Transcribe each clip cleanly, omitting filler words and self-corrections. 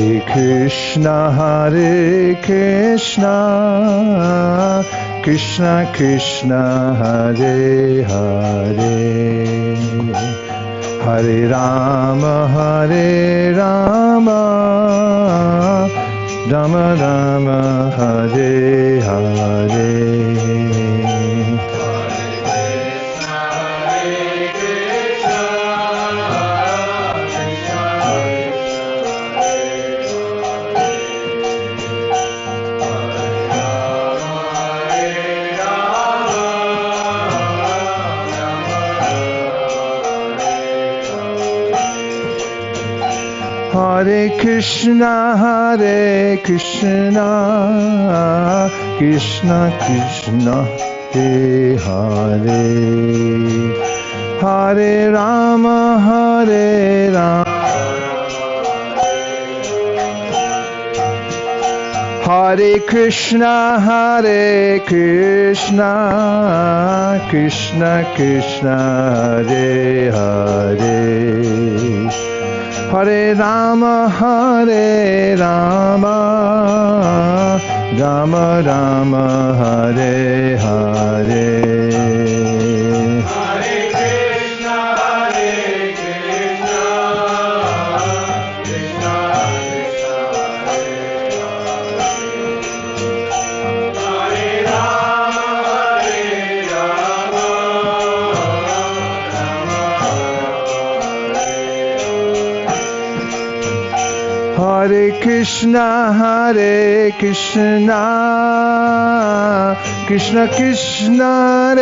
Hare Krishna, Krishna Krishna, Hare Hare, Hare Rama, Rama Rama, Hare Hare. Hare Krishna, Krishna Krishna, Hare Hare, Hare Rama, Hare Krishna, Krishna Krishna, Hare Hare, Hare Rama, Rama Rama, Hare Hare. Hare Krishna, Krishna Krishna,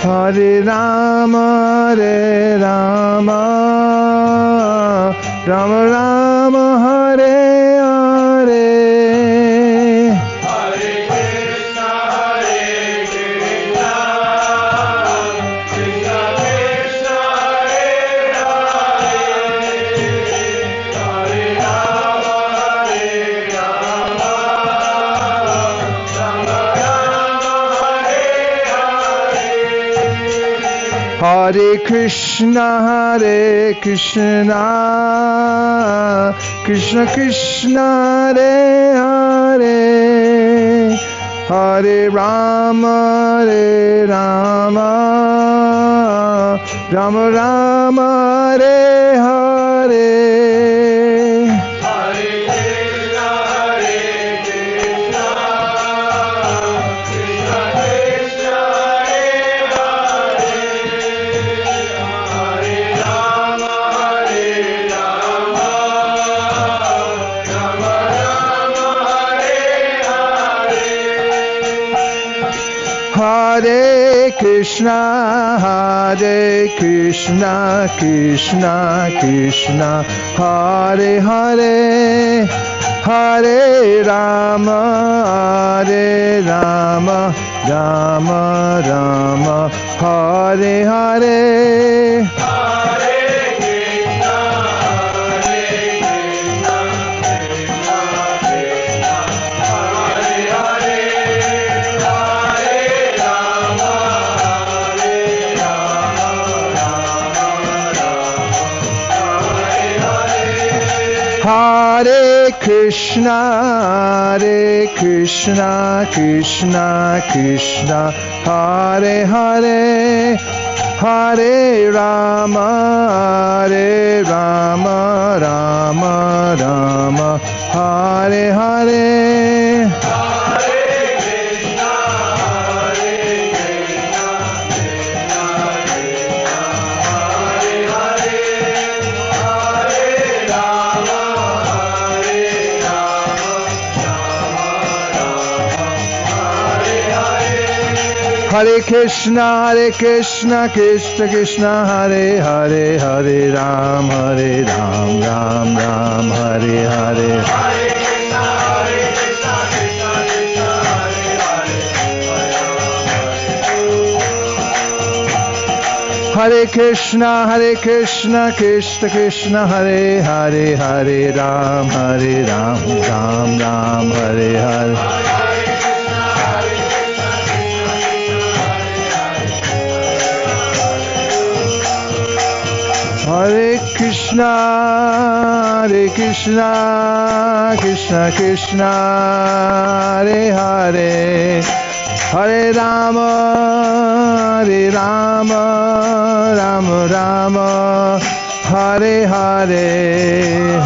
Hare Rama, Hare Krishna, Krishna Krishna, Hare Hare, Hare Rama, Rama Rama, Hare Hare. Hare Krishna, Krishna Krishna, Hare Hare, Hare Rama, Rama Rama, Hare Hare. Hare Krishna, Krishna Krishna, Hare Hare, Hare Rama, Rama Rama, Hare Hare. Hare Krishna, Krishna Krishna, Hare Hare, Hare Rama, Rama Rama, Hare Hare. Hare Krishna, Krishna Krishna, Hare Hare, Hare Ram, Ram Ram, Hare Hare. Hare Krishna, Krishna Krishna, Hare Hare, Hare Ram, Ram Ram, Hare Hare. Hare Krishna, Krishna Krishna, Hare Hare, Hare Rama, Rama Rama, Hare Hare.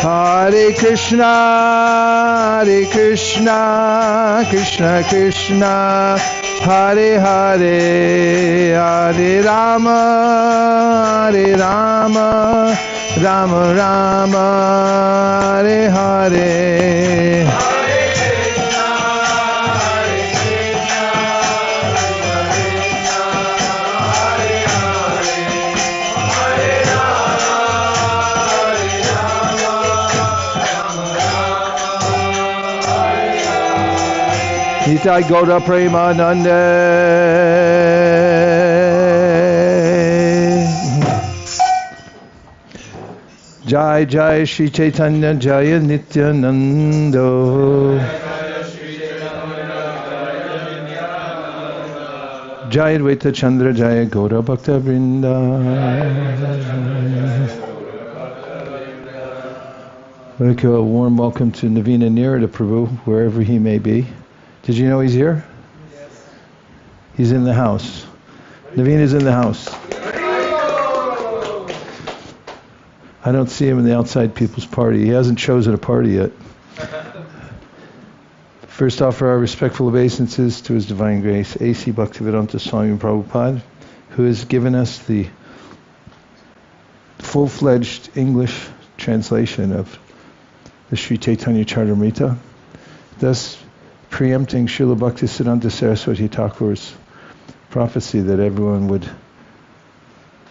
Hare Krishna, Krishna Krishna, Hare Hare, Hare Rama, Rama Rama, Hare Hare. Nitai Gauda Premanande. Jai Jai Shri Caitanya Jaya Nityanando. Jai Advaita Chandra Jaya Gauda Bhakta Vrinda. I'd like a warm welcome to Navina Nirada Prabhu, wherever he may be. Did you know he's here? Yes. He's in the house. Navina's in the house. I don't see him in the outside people's party. He hasn't chosen a party yet. First, offer our respectful obeisances to His Divine Grace, A.C. Bhaktivedanta Swami Prabhupada, who has given us the full-fledged English translation of the Sri Caitanya Charitamrita, thus preempting Srila Bhaktisiddhanta Saraswati Thakur's prophecy that everyone would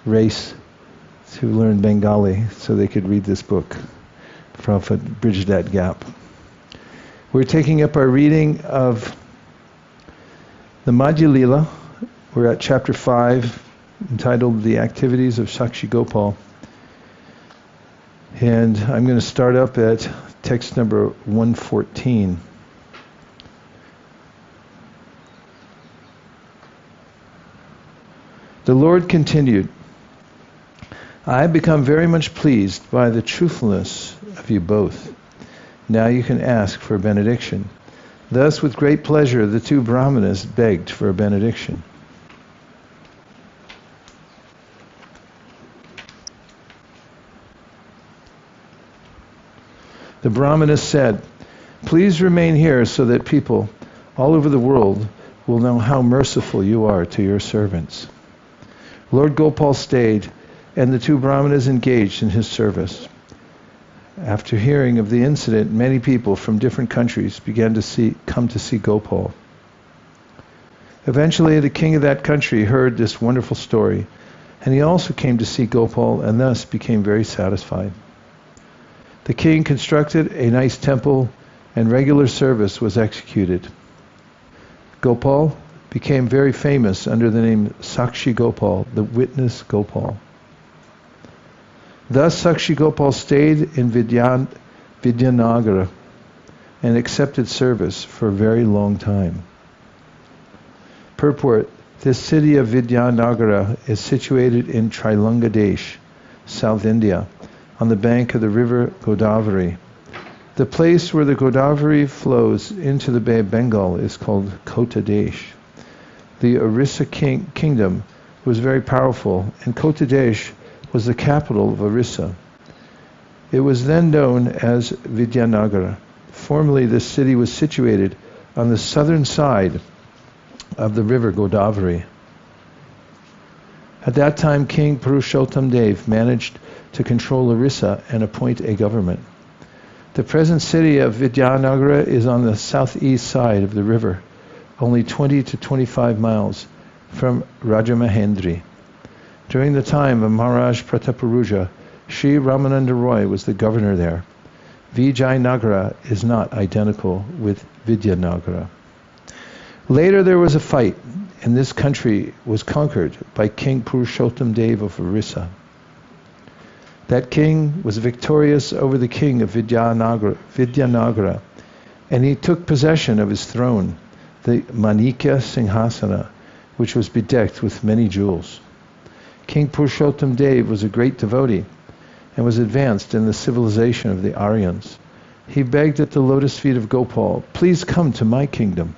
race to learn Bengali so they could read this book. Prabhupada bridged that gap. We're taking up our reading of the Madhya Lila. We're at chapter 5, entitled The Activities of Sakshi Gopal. And I'm going to start up at text number 114. The Lord continued, I have become very much pleased by the truthfulness of you both. Now you can ask for a benediction. Thus, with great pleasure, the two Brahmanas begged for a benediction. The Brahmanas said, please remain here so that people all over the world will know how merciful you are to your servants. Lord Gopal stayed, and the two Brahmanas engaged in his service. After hearing of the incident, many people from different countries began to come to see Gopal. Eventually, the king of that country heard this wonderful story, and he also came to see Gopal, and thus became very satisfied. The king constructed a nice temple, and regular service was executed. Gopal became very famous under the name Sakshi Gopal, the witness Gopal. Thus Sakshi Gopal stayed in Vidyanagara and accepted service for a very long time. Purport: this city of Vidyanagara is situated in Trilungadesh, South India, on the bank of the river Godavari. The place where the Godavari flows into the Bay of Bengal is called Kota Desh. The Orissa kingdom was very powerful, and Kota Desh was the capital of Orissa. It was then known as Vidyanagara. Formerly, this city was situated on the southern side of the river Godavari. At that time, King Purushottam Dev managed to control Orissa and appoint a government. The present city of Vidyanagara is on the southeast side of the river, only 20 to 25 miles from Rajamahendri. During the time of Maharaj Prataparuja, Sri Ramananda Roy was the governor there. Vijayanagra is not identical with Vidyanagara. Later there was a fight, and this country was conquered by King Purushottam Dev of Orissa. That king was victorious over the king of Vidyanagara, and he took possession of his throne, the Manikya Singhasana, which was bedecked with many jewels. King Purushottam Dev was a great devotee and was advanced in the civilization of the Aryans. He begged at the lotus feet of Gopal, "Please come to my kingdom."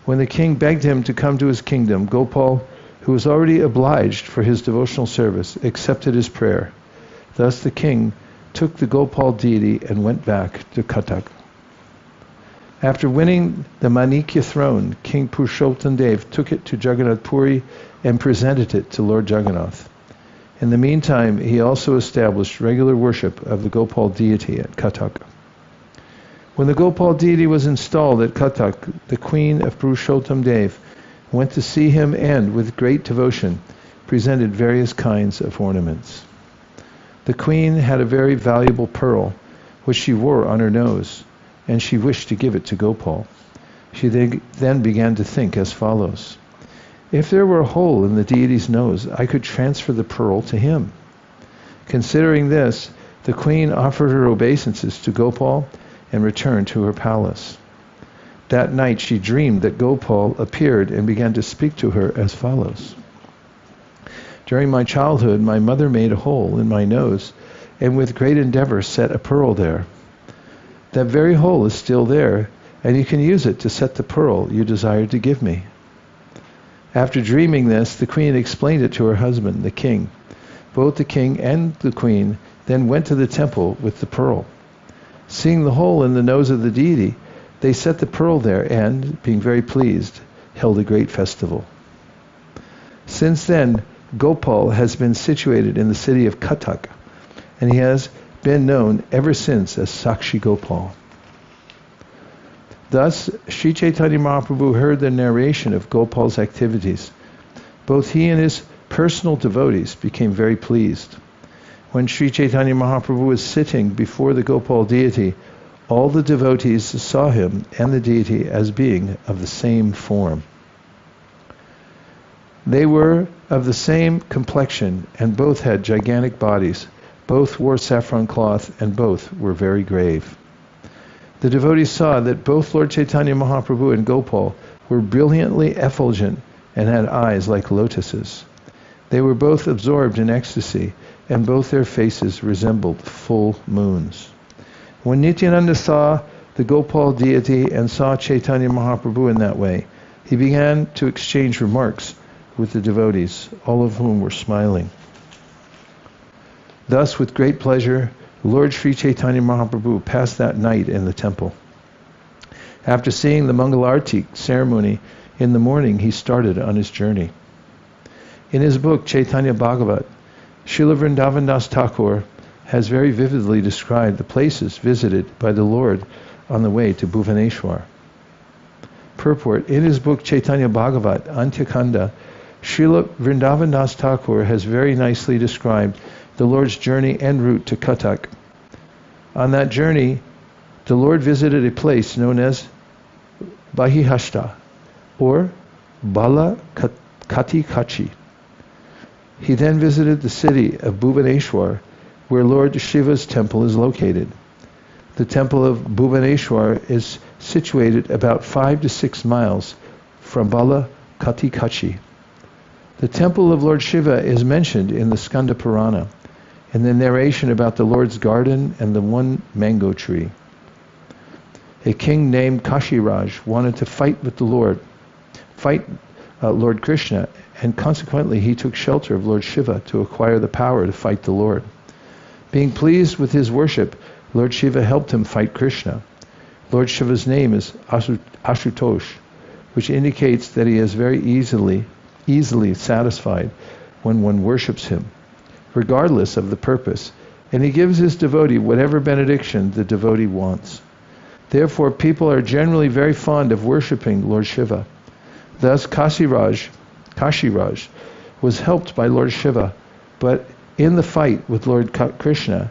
When the king begged him to come to his kingdom, Gopal, who was already obliged for his devotional service, accepted his prayer. Thus the king took the Gopal deity and went back to Cuttack. After winning the Manikya throne, King Purushottam Dev took it to Jagannath Puri and presented it to Lord Jagannath. In the meantime, he also established regular worship of the Gopal deity at Cuttack. When the Gopal deity was installed at Cuttack, the queen of Purushottam Dev went to see him and, with great devotion, presented various kinds of ornaments. The queen had a very valuable pearl, which she wore on her nose, and she wished to give it to Gopal. She then began to think as follows: "If there were a hole in the deity's nose, I could transfer the pearl to him." Considering this, the queen offered her obeisances to Gopal and returned to her palace. That night she dreamed that Gopal appeared and began to speak to her as follows: "During my childhood, my mother made a hole in my nose and with great endeavor set a pearl there. That very hole is still there, and you can use it to set the pearl you desired to give me." After dreaming this, the queen explained it to her husband, the king. Both the king and the queen then went to the temple with the pearl. Seeing the hole in the nose of the deity, they set the pearl there and, being very pleased, held a great festival. Since then, Gopal has been situated in the city of Cuttack, and he has been known ever since as Sakshi Gopal. Thus, Sri Chaitanya Mahaprabhu heard the narration of Gopal's activities. Both he and his personal devotees became very pleased. When Sri Chaitanya Mahaprabhu was sitting before the Gopal deity, all the devotees saw him and the deity as being of the same form. They were of the same complexion, and both had gigantic bodies. Both wore saffron cloth, and both were very grave. The devotees saw that both Lord Chaitanya Mahaprabhu and Gopal were brilliantly effulgent and had eyes like lotuses. They were both absorbed in ecstasy, and both their faces resembled full moons. When Nityananda saw the Gopal deity and saw Chaitanya Mahaprabhu in that way, he began to exchange remarks with the devotees, all of whom were smiling. Thus, with great pleasure, Lord Sri Chaitanya Mahaprabhu passed that night in the temple. After seeing the Mangalarti ceremony in the morning, he started on his journey. In his book, Chaitanya Bhagavat, Srila Vrindavan Das Thakur has very vividly described the places visited by the Lord on the way to Bhuvaneshwar. Purport: in his book Chaitanya Bhagavat, Antyakanda, Srila Vrindavan Das Thakur has very nicely described the Lord's journey en route to Cuttack. On that journey, the Lord visited a place known as Bahihashta, or Bala Kati Kachi. He then visited the city of Bhuvaneshwar, where Lord Shiva's temple is located. The temple of Bhuvaneshwar is situated about 5 to 6 miles from Bala Kati Kachi. The temple of Lord Shiva is mentioned in the Skanda Purana, in the narration about the Lord's garden and the one mango tree. A king named Kashiraj wanted to fight Lord Krishna, and consequently he took shelter of Lord Shiva to acquire the power to fight the Lord. Being pleased with his worship, Lord Shiva helped him fight Krishna. Lord Shiva's name is Ashutosh, which indicates that he is very easily satisfied when one worships him, regardless of the purpose, and he gives his devotee whatever benediction the devotee wants. Therefore, people are generally very fond of worshipping Lord Shiva. Thus, Kashiraj was helped by Lord Shiva, but in the fight with Lord Krishna,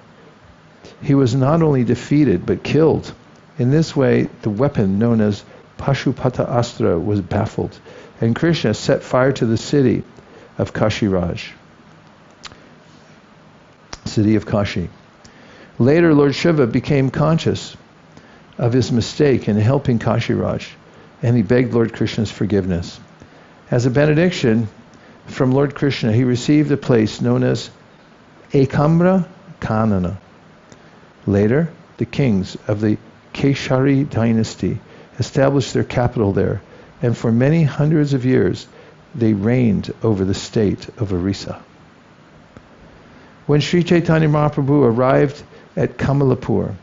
he was not only defeated but killed. In this way, the weapon known as Pashupata Astra was baffled, and Krishna set fire to the city of Kashiraj, city of Kashi. Later, Lord Shiva became conscious of his mistake in helping Kashiraj, and he begged Lord Krishna's forgiveness. As a benediction from Lord Krishna, he received a place known as Ekamra Kanana. Later, the kings of the Keshari dynasty established their capital there, and for many hundreds of years they reigned over the state of Orissa. When Sri Chaitanya Mahaprabhu arrived at Kamalapur,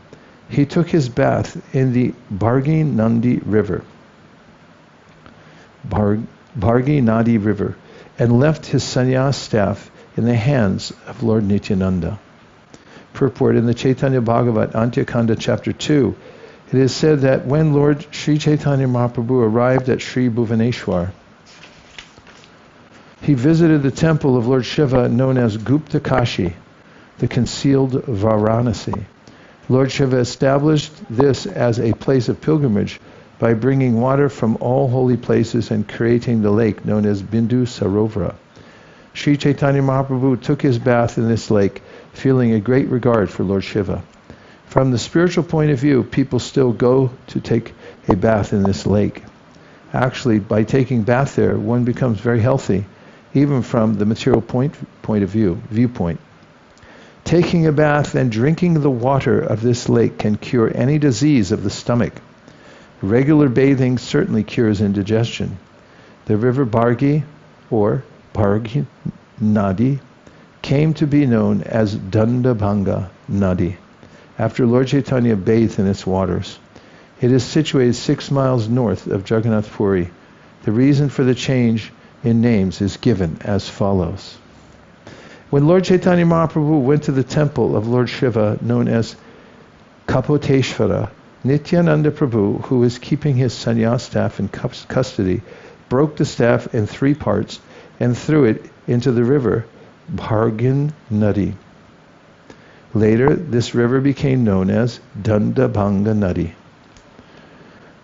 he took his bath in the Bhargi Nadi River, and left his sannyas staff in the hands of Lord Nityananda. Purport: in the Chaitanya Bhagavat, Antyakanda chapter 2, it is said that when Lord Sri Chaitanya Mahaprabhu arrived at Sri Bhuvaneshwar, he visited the temple of Lord Shiva known as Gupta Kashi, the concealed Varanasi. Lord Shiva established this as a place of pilgrimage by bringing water from all holy places and creating the lake known as Bindu Sarovara. Sri Chaitanya Mahaprabhu took his bath in this lake, feeling a great regard for Lord Shiva. From the spiritual point of view, people still go to take a bath in this lake. Actually, by taking bath there, one becomes very healthy, even from the material viewpoint. Taking a bath and drinking the water of this lake can cure any disease of the stomach. Regular bathing certainly cures indigestion. The river Bhargi, or Bhargi Nadi, came to be known as Dandabhanga Nadi, after Lord Chaitanya bathed in its waters. It is situated 6 miles north of Jagannath Puri. The reason for the change in names is given as follows. When Lord Chaitanya Mahaprabhu went to the temple of Lord Shiva known as Kapoteshvara, Nityananda Prabhu, who was keeping his sannyas staff in custody, broke the staff in 3 parts and threw it into the river Bhargin Nadi. Later, this river became known as Dandabhanga Nadi.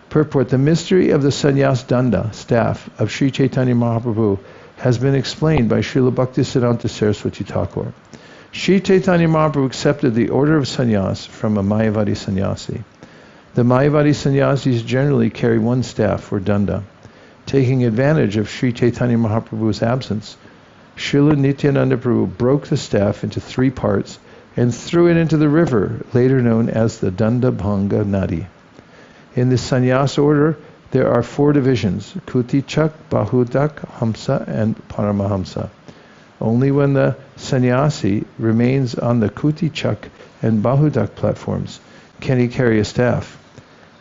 Purport: the mystery of the sannyas danda, staff, of Sri Chaitanya Mahaprabhu has been explained by Srila Bhaktisiddhanta Saraswati Thakur. Sri Chaitanya Mahaprabhu accepted the order of sannyas from a Mayavadi sannyasi. The Mayavadi sannyasis generally carry 1 staff or danda. Taking advantage of Sri Chaitanya Mahaprabhu's absence, Srila Nityananda Prabhu broke the staff into 3 parts and threw it into the river, later known as the Dandabhanga Nadi. In the sannyas order, there are 4 divisions: Kutichak, Bahudak, Hamsa, and Paramahamsa. Only when the sannyasi remains on the Kutichak and Bahudak platforms can he carry a staff.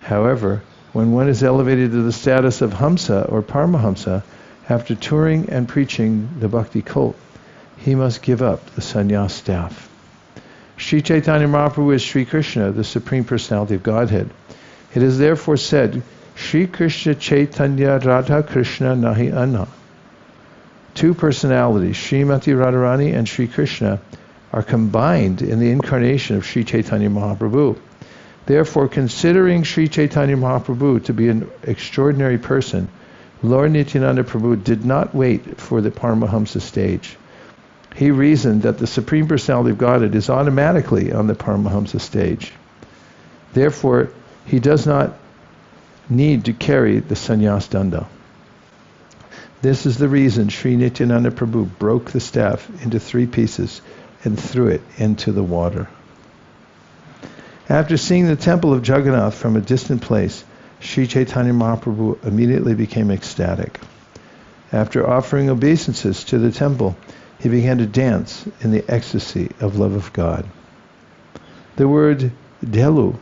However, when one is elevated to the status of Hamsa or Paramahamsa, after touring and preaching the Bhakti cult, he must give up the sannyas staff. Sri Chaitanya Mahaprabhu is Sri Krishna, the Supreme Personality of Godhead. It is therefore said, Sri Krishna Chaitanya Radha Krishna Nahi Anna. 2 personalities, Srimati Radharani and Sri Krishna, are combined in the incarnation of Sri Chaitanya Mahaprabhu. Therefore, considering Sri Chaitanya Mahaprabhu to be an extraordinary person, Lord Nityananda Prabhu did not wait for the Paramahamsa stage. He reasoned that the Supreme Personality of Godhead is automatically on the Paramahamsa stage. Therefore, he does not need to carry the sannyas danda. This is the reason Sri Nityananda Prabhu broke the staff into 3 pieces and threw it into the water. After seeing the temple of Jagannath from a distant place, Sri Chaitanya Mahaprabhu immediately became ecstatic. After offering obeisances to the temple, he began to dance in the ecstasy of love of God. The word Deula,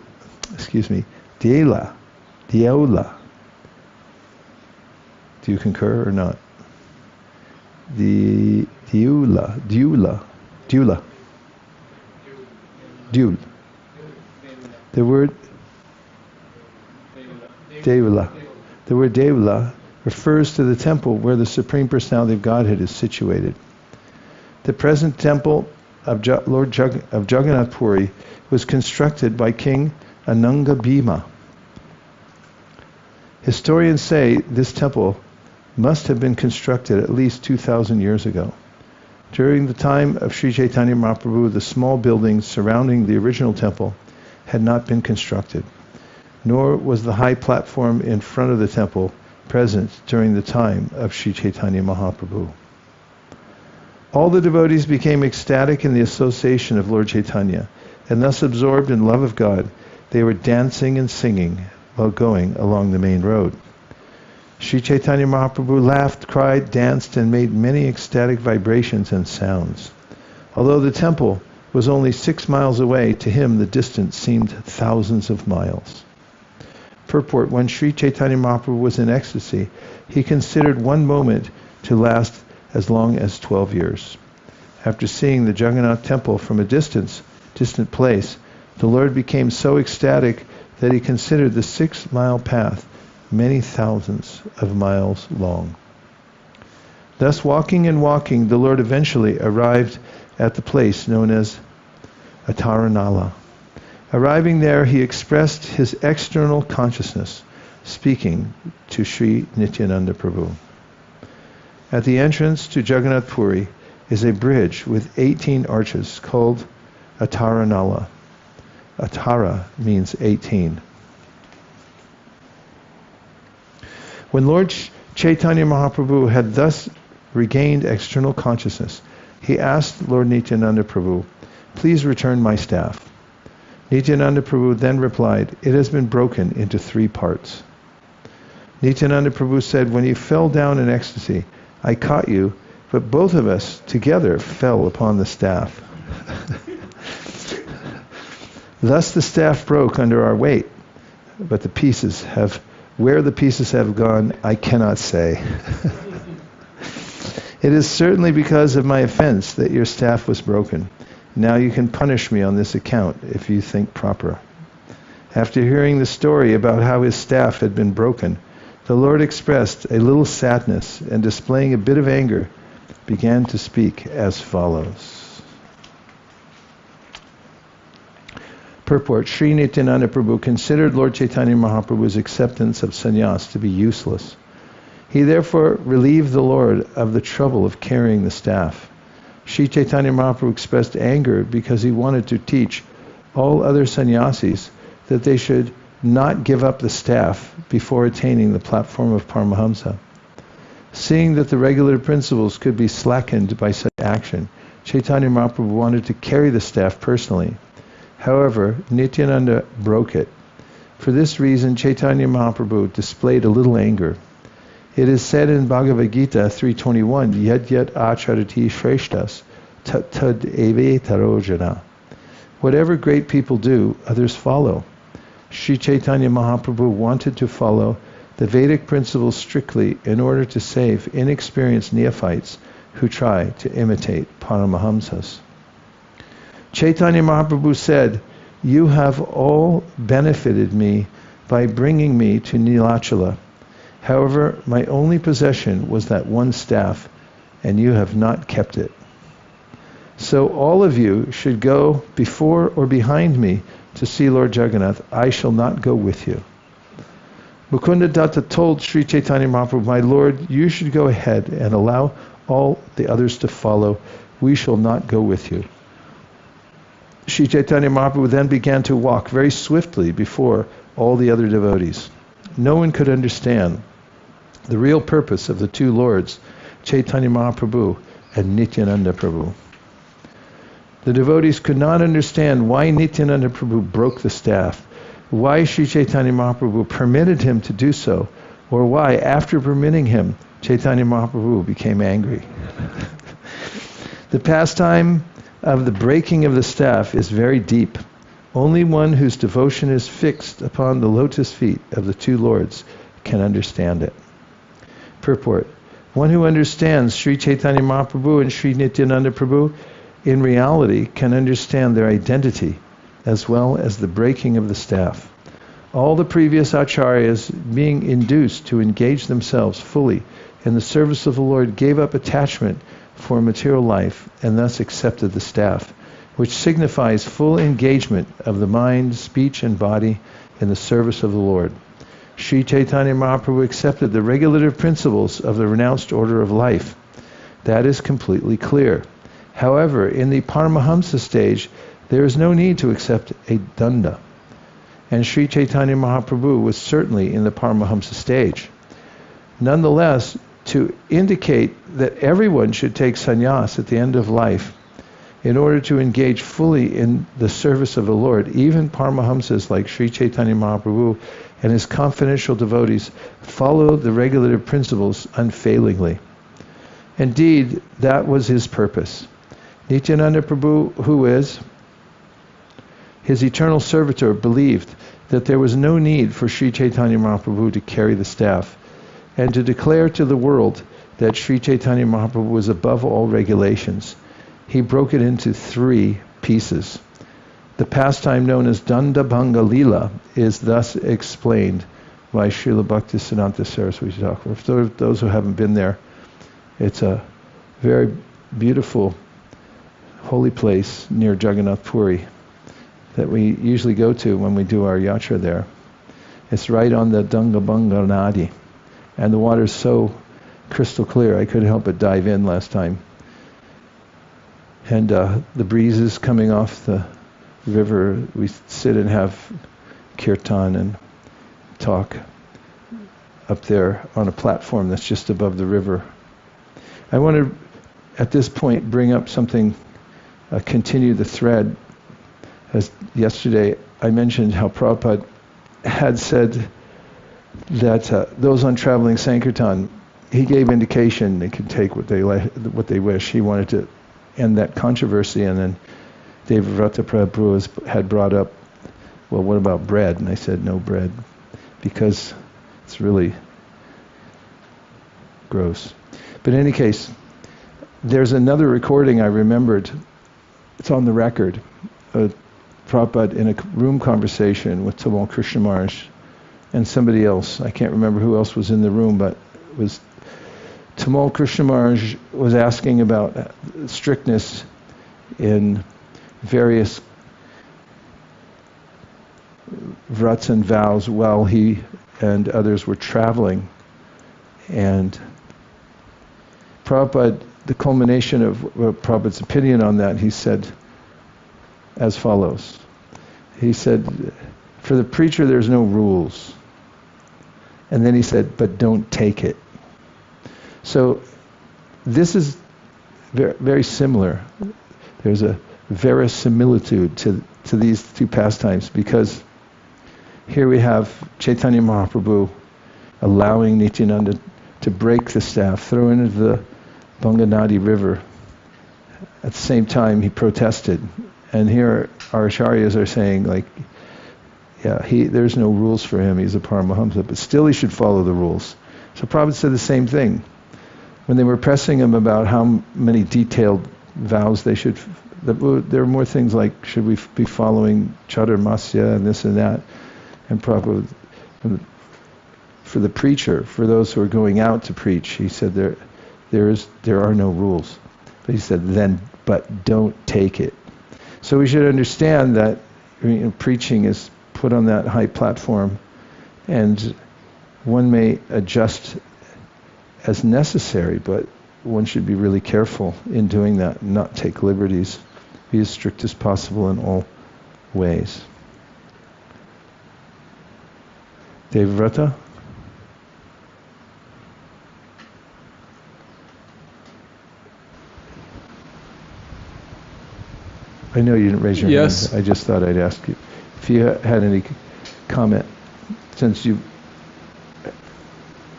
do you concur or not? Deula. The word Deula refers to the temple where the Supreme Personality of Godhead is situated. The present temple of Jagannath Puri was constructed by King Ananga Bhima. Historians say this temple must have been constructed at least 2,000 years ago. During the time of Sri Chaitanya Mahaprabhu, the small buildings surrounding the original temple had not been constructed, nor was the high platform in front of the temple present during the time of Sri Chaitanya Mahaprabhu. All the devotees became ecstatic in the association of Lord Chaitanya, and thus absorbed in love of God, they were dancing and singing while going along the main road. Sri Chaitanya Mahaprabhu laughed, cried, danced, and made many ecstatic vibrations and sounds. Although the temple was only 6 miles away, to him the distance seemed thousands of miles. Purport: when Sri Chaitanya Mahaprabhu was in ecstasy, he considered one moment to last as long as 12 years. After seeing the Jagannath temple from a distant place, the Lord became so ecstatic that he considered the 6-mile path many thousands of miles long. Thus, walking and walking, the Lord eventually arrived at the place known as Ataranala. Arriving there, he expressed his external consciousness, speaking to Sri Nityananda Prabhu. At the entrance to Jagannath Puri is a bridge with 18 arches called Ataranala. Atara means 18. When Lord Chaitanya Mahaprabhu had thus regained external consciousness, he asked Lord Nityananda Prabhu, "Please return my staff." Nityananda Prabhu then replied, "It has been broken into 3 parts." Nityananda Prabhu said, "When you fell down in ecstasy, I caught you, but both of us together fell upon the staff." Thus the staff broke under our weight, but where the pieces have gone, I cannot say. It is certainly because of my offense that your staff was broken. Now you can punish me on this account if you think proper. After hearing the story about how his staff had been broken, the Lord expressed a little sadness and, displaying a bit of anger, began to speak as follows. Purport: Sri Nityananda Prabhu considered Lord Chaitanya Mahaprabhu's acceptance of sannyas to be useless. He therefore relieved the Lord of the trouble of carrying the staff. Sri Chaitanya Mahaprabhu expressed anger because he wanted to teach all other sannyasis that they should not give up the staff before attaining the platform of Paramahamsa. Seeing that the regular principles could be slackened by such action, Chaitanya Mahaprabhu wanted to carry the staff personally. However, Nityananda broke it. For this reason, Chaitanya Mahaprabhu displayed a little anger. It is said in Bhagavad Gita 3:21, "Yad yad acharati shreshtas, tat tad eve tarojana." Whatever great people do, others follow. Sri Chaitanya Mahaprabhu wanted to follow the Vedic principles strictly in order to save inexperienced neophytes who try to imitate Paramahamsas. Chaitanya Mahaprabhu said, "You have all benefited me by bringing me to Nilachala. However, my only possession was that one staff, and you have not kept it. So all of you should go before or behind me to see Lord Jagannath. I shall not go with you." Mukunda Datta told Sri Chaitanya Mahaprabhu, "My Lord, you should go ahead and allow all the others to follow. We shall not go with you." Sri Chaitanya Mahaprabhu then began to walk very swiftly before all the other devotees. No one could understand the real purpose of the 2 lords, Chaitanya Mahaprabhu and Nityananda Prabhu. The devotees could not understand why Nityananda Prabhu broke the staff, why Sri Chaitanya Mahaprabhu permitted him to do so, or why, after permitting him, Chaitanya Mahaprabhu became angry. The pastime of the breaking of the staff is very deep. Only one whose devotion is fixed upon the lotus feet of the 2 lords can understand it. Purport: one who understands Sri Chaitanya Mahaprabhu and Sri Nityananda Prabhu in reality can understand their identity as well as the breaking of the staff. All the previous acharyas, being induced to engage themselves fully in the service of the Lord, gave up attachment for material life and thus accepted the staff, which signifies full engagement of the mind, speech, and body in the service of the Lord. Sri Chaitanya Mahaprabhu accepted the regulative principles of the renounced order of life. That is completely clear. However, in the Paramahamsa stage, there is no need to accept a danda. And Sri Chaitanya Mahaprabhu was certainly in the Paramahamsa stage. Nonetheless, to indicate that everyone should take sannyas at the end of life in order to engage fully in the service of the Lord, even Paramahamsas like Sri Chaitanya Mahaprabhu and his confidential devotees follow the regulative principles unfailingly. Indeed, that was his purpose. Nityananda Prabhu, who is his eternal servitor, believed that there was no need for Sri Chaitanya Mahaprabhu to carry the staff and to declare to the world that Sri Chaitanya Mahaprabhu was above all regulations. He broke it into 3 pieces. The pastime known as Danda Bhanga Lila is thus explained by Srila Bhaktisiddhanta Saraswati Thakur. For those who haven't been there, it's a very beautiful holy place near Jagannath Puri that we usually go to when we do our yatra there. It's right on the Dangabanga Nadi, and the water is so crystal clear I couldn't help but dive in last time. And the breezes coming off the river, we sit and have kirtan and talk up there on a platform that's just above the river. I want to, at this point, bring up something, continue the thread. As yesterday I mentioned how Prabhupada had said that those on traveling Sankirtan, he gave indication they could take what they wish. He wanted to end that controversy, and then Devavrata Prabhu had brought up, well, what about bread? And I said, no bread, because it's really gross. But in any case, there's another recording I remembered. It's on the record. Prabhupada in a room conversation with Tamal Krishna Maharaj and somebody else. I can't remember who else was in the room, but it was Tamal Krishna Maharaj was asking about strictness in various vrats and vows while he and others were traveling. And Prabhupada, the culmination of Prabhupada's opinion on that, he said as follows. He said, for the preacher there's no rules. And then he said, but don't take it. So this is very, very similar. There's a verisimilitude to these 2 pastimes, because here we have Chaitanya Mahaprabhu allowing Nityananda to break the staff, throw into the Banganadi river. At the same time, he protested. And here our acharyas are saying, like, yeah, there's no rules for him, he's a Paramahamsa, but still he should follow the rules. So Prabhupada said the same thing. When they were pressing him about how many detailed vows they should, there were more things like, should we be following Chaturmasya and this and that? And Prabhupada, for the preacher, for those who are going out to preach, he said there are no rules. But he said, but don't take it. So we should understand that preaching is put on that high platform, and one may adjust as necessary, but one should be really careful in doing that and not take liberties. Be as strict as possible in all ways. Devavrata? I know you didn't raise your hand. I just thought I'd ask you if you had any comment, since you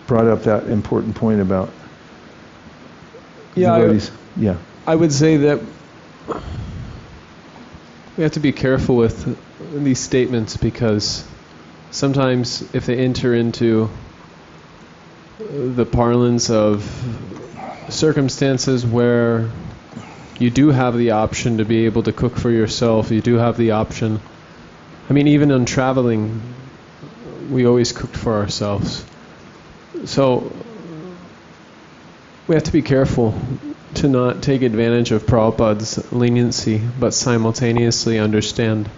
brought up that important point about devotees. I would say that we have to be careful with these statements, because sometimes if they enter into the parlance of circumstances where you do have the option to be able to cook for yourself, you do have the option. I mean, even on traveling, we always cooked for ourselves. So we have to be careful to not take advantage of Prabhupada's leniency, but simultaneously understand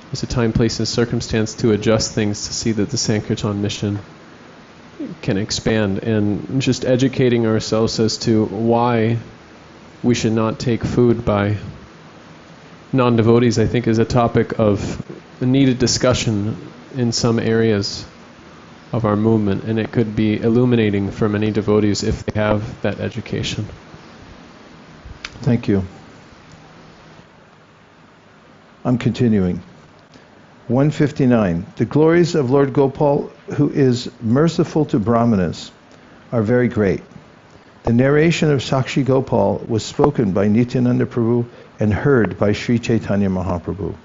there's a time, place, and circumstance to adjust things to see that the Sankirtan mission can expand, and just educating ourselves as to why we should not take food by non-devotees, I think, is a topic of needed discussion in some areas of our movement, and it could be illuminating for many devotees if they have that education. Thank you. I'm continuing. 159. The glories of Lord Gopal, who is merciful to Brahmanas, are very great. The narration of Sakshi Gopal was spoken by Nityananda Prabhu and heard by Sri Chaitanya Mahaprabhu.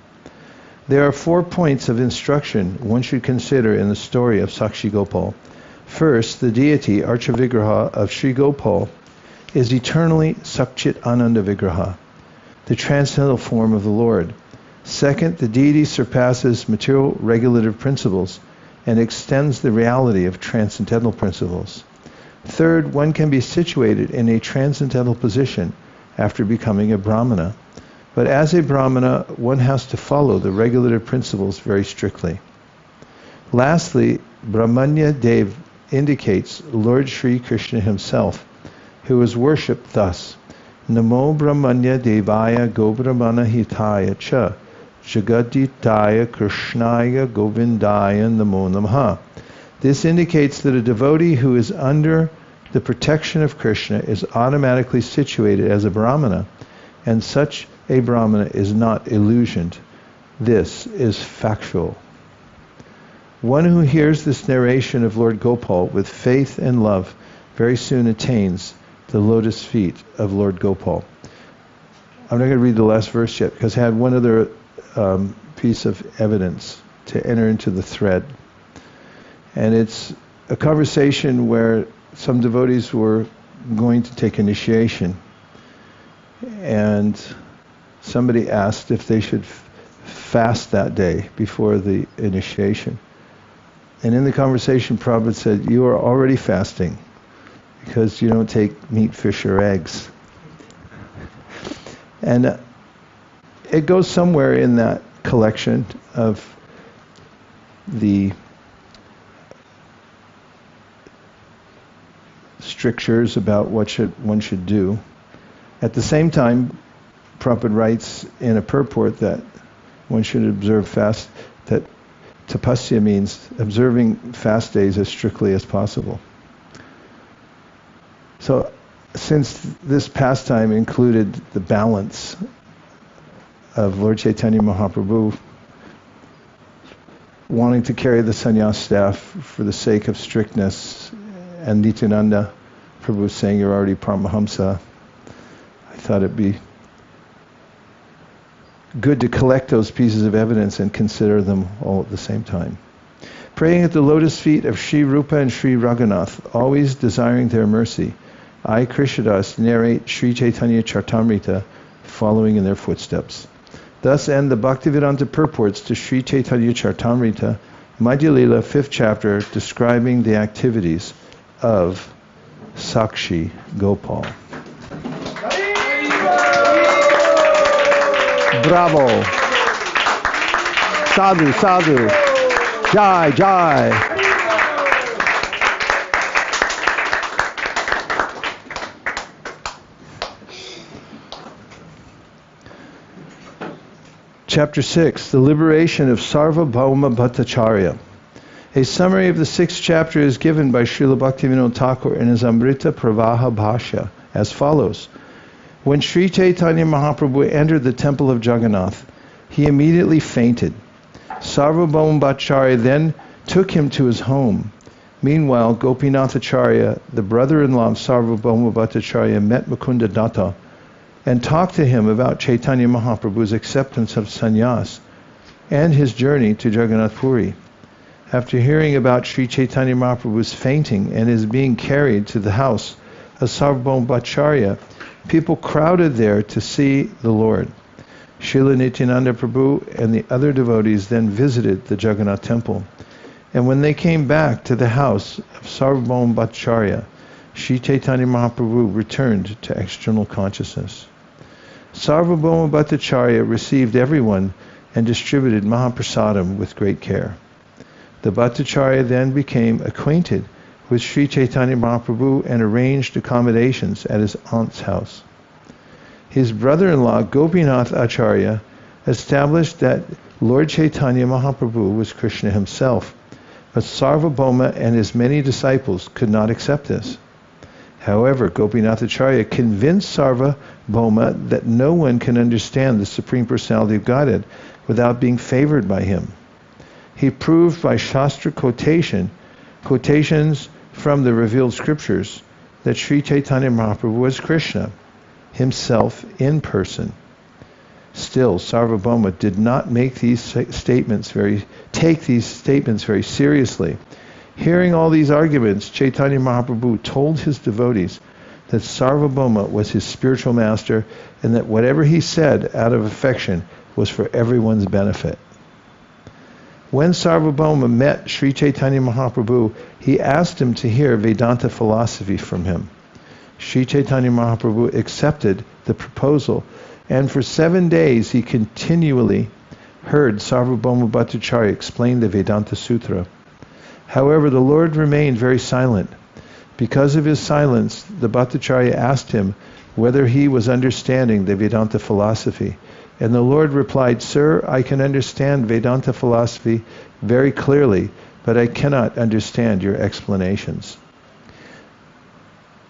There are 4 points of instruction one should consider in the story of Sakshi Gopal. First, the deity Archavigraha of Sri Gopal is eternally Sakchit Ananda Vigraha, the transcendental form of the Lord. Second, the deity surpasses material regulative principles and extends the reality of transcendental principles. Third, one can be situated in a transcendental position after becoming a Brahmana. But as a Brahmana, one has to follow the regulative principles very strictly. Lastly, Brahmanya Dev indicates Lord Sri Krishna himself, who is worshipped thus: Namo Brahmanya Devaya Govardhana Hitaya Cha Jagaditaya Krishnaya Govindaya Namo Namaha. This indicates that a devotee who is under the protection of Krishna is automatically situated as a Brahmana, and such a Brahmana is not illusioned. This is factual. One who hears this narration of Lord Gopal with faith and love very soon attains the lotus feet of Lord Gopal. I'm not going to read the last verse yet because I had one other piece of evidence to enter into the thread. And it's a conversation where some devotees were going to take initiation. And somebody asked if they should fast that day before the initiation. And in the conversation, Prabhupada said, you are already fasting because you don't take meat, fish, or eggs. And it goes somewhere in that collection of the strictures about what one should do. At the same time, Prabhupada writes in a purport that one should observe fast, that tapasya means observing fast days as strictly as possible. So, since this pastime included the balance of Lord Chaitanya Mahaprabhu wanting to carry the sannyas staff for the sake of strictness, and Nityananda Prabhu saying you're already Paramahamsa, I thought it'd be good to collect those pieces of evidence and consider them all at the same time. Praying at the lotus feet of Sri Rupa and Sri Raghunath, always desiring their mercy, I, Krishnadas, narrate Sri Chaitanya Charitamrita, following in their footsteps. Thus end the Bhaktivedanta purports to Sri Chaitanya Charitamrita, Madhya Lila, 5th chapter, describing the activities of Sakshi Gopal. Bravo! Sadhu, sadhu! Jai, jai! Chapter 6, the liberation of Sarvabhauma Bhattacharya. A summary of the 6th chapter is given by Srila Bhaktivinoda Thakur in his Amrita Pravaha Bhashya as follows. When Sri Chaitanya Mahaprabhu entered the temple of Jagannath, he immediately fainted. Sarvabhauma Bhattacharya then took him to his home. Meanwhile, Gopinathacharya, the brother-in-law of Sarvabhauma Bhattacharya, met Mukunda Datta and talked to him about Chaitanya Mahaprabhu's acceptance of sannyas and his journey to Jagannath Puri. After hearing about Sri Chaitanya Mahaprabhu's fainting and his being carried to the house of Sarvabhauma Bhattacharya, people crowded there to see the Lord. Srila Nityananda Prabhu and the other devotees then visited the Jagannath temple. And when they came back to the house of Sarvabhauma Bhattacharya, Sri Chaitanya Mahaprabhu returned to external consciousness. Sarvabhauma Bhattacharya received everyone and distributed Mahaprasadam with great care. The Bhattacharya then became acquainted with Sri Chaitanya Mahaprabhu and arranged accommodations at his aunt's house. His brother-in-law Gopinath Acharya established that Lord Chaitanya Mahaprabhu was Krishna himself, but Sarvabhauma and his many disciples could not accept this. However, Gopinath Acharya convinced Sarvabhauma that no one can understand the Supreme Personality of Godhead without being favored by him. He proved by Shastra quotations from the revealed scriptures, that Sri Chaitanya Mahaprabhu was Krishna, himself in person. Still, Sarvabhauma did not take these statements very seriously. Hearing all these arguments, Chaitanya Mahaprabhu told his devotees that Sarvabhauma was his spiritual master and that whatever he said out of affection was for everyone's benefit. When Sarvabhauma met Sri Chaitanya Mahaprabhu, he asked him to hear Vedanta philosophy from him. Sri Chaitanya Mahaprabhu accepted the proposal, and for 7 days he continually heard Sarvabhauma Bhattacharya explain the Vedanta Sutra. However, the Lord remained very silent. Because of his silence, the Bhattacharya asked him whether he was understanding the Vedanta philosophy. And the Lord replied, "Sir, I can understand Vedanta philosophy very clearly, but I cannot understand your explanations."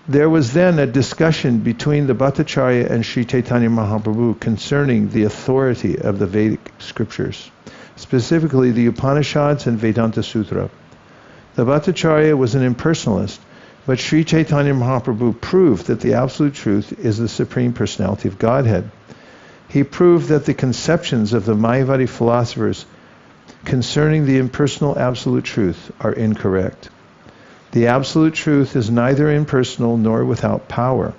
There was then a discussion between the Bhattacharya and Sri Chaitanya Mahaprabhu concerning the authority of the Vedic scriptures, specifically the Upanishads and Vedanta Sutra. The Bhattacharya was an impersonalist, but Sri Chaitanya Mahaprabhu proved that the Absolute Truth is the Supreme Personality of Godhead. He proved that the conceptions of the Mayavadi philosophers concerning the impersonal Absolute Truth are incorrect. The Absolute Truth is neither impersonal nor without power.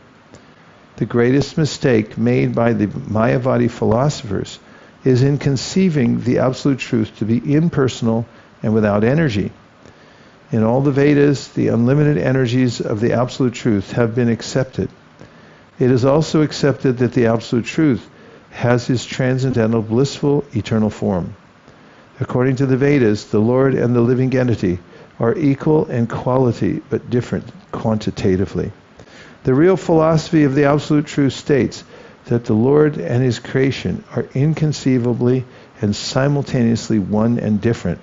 The greatest mistake made by the Mayavadi philosophers is in conceiving the Absolute Truth to be impersonal and without energy. In all the Vedas, the unlimited energies of the Absolute Truth have been accepted. It is also accepted that the Absolute Truth has his transcendental, blissful, eternal form. According to the Vedas, the Lord and the living entity are equal in quality but different quantitatively. The real philosophy of the Absolute Truth states that the Lord and his creation are inconceivably and simultaneously one and different.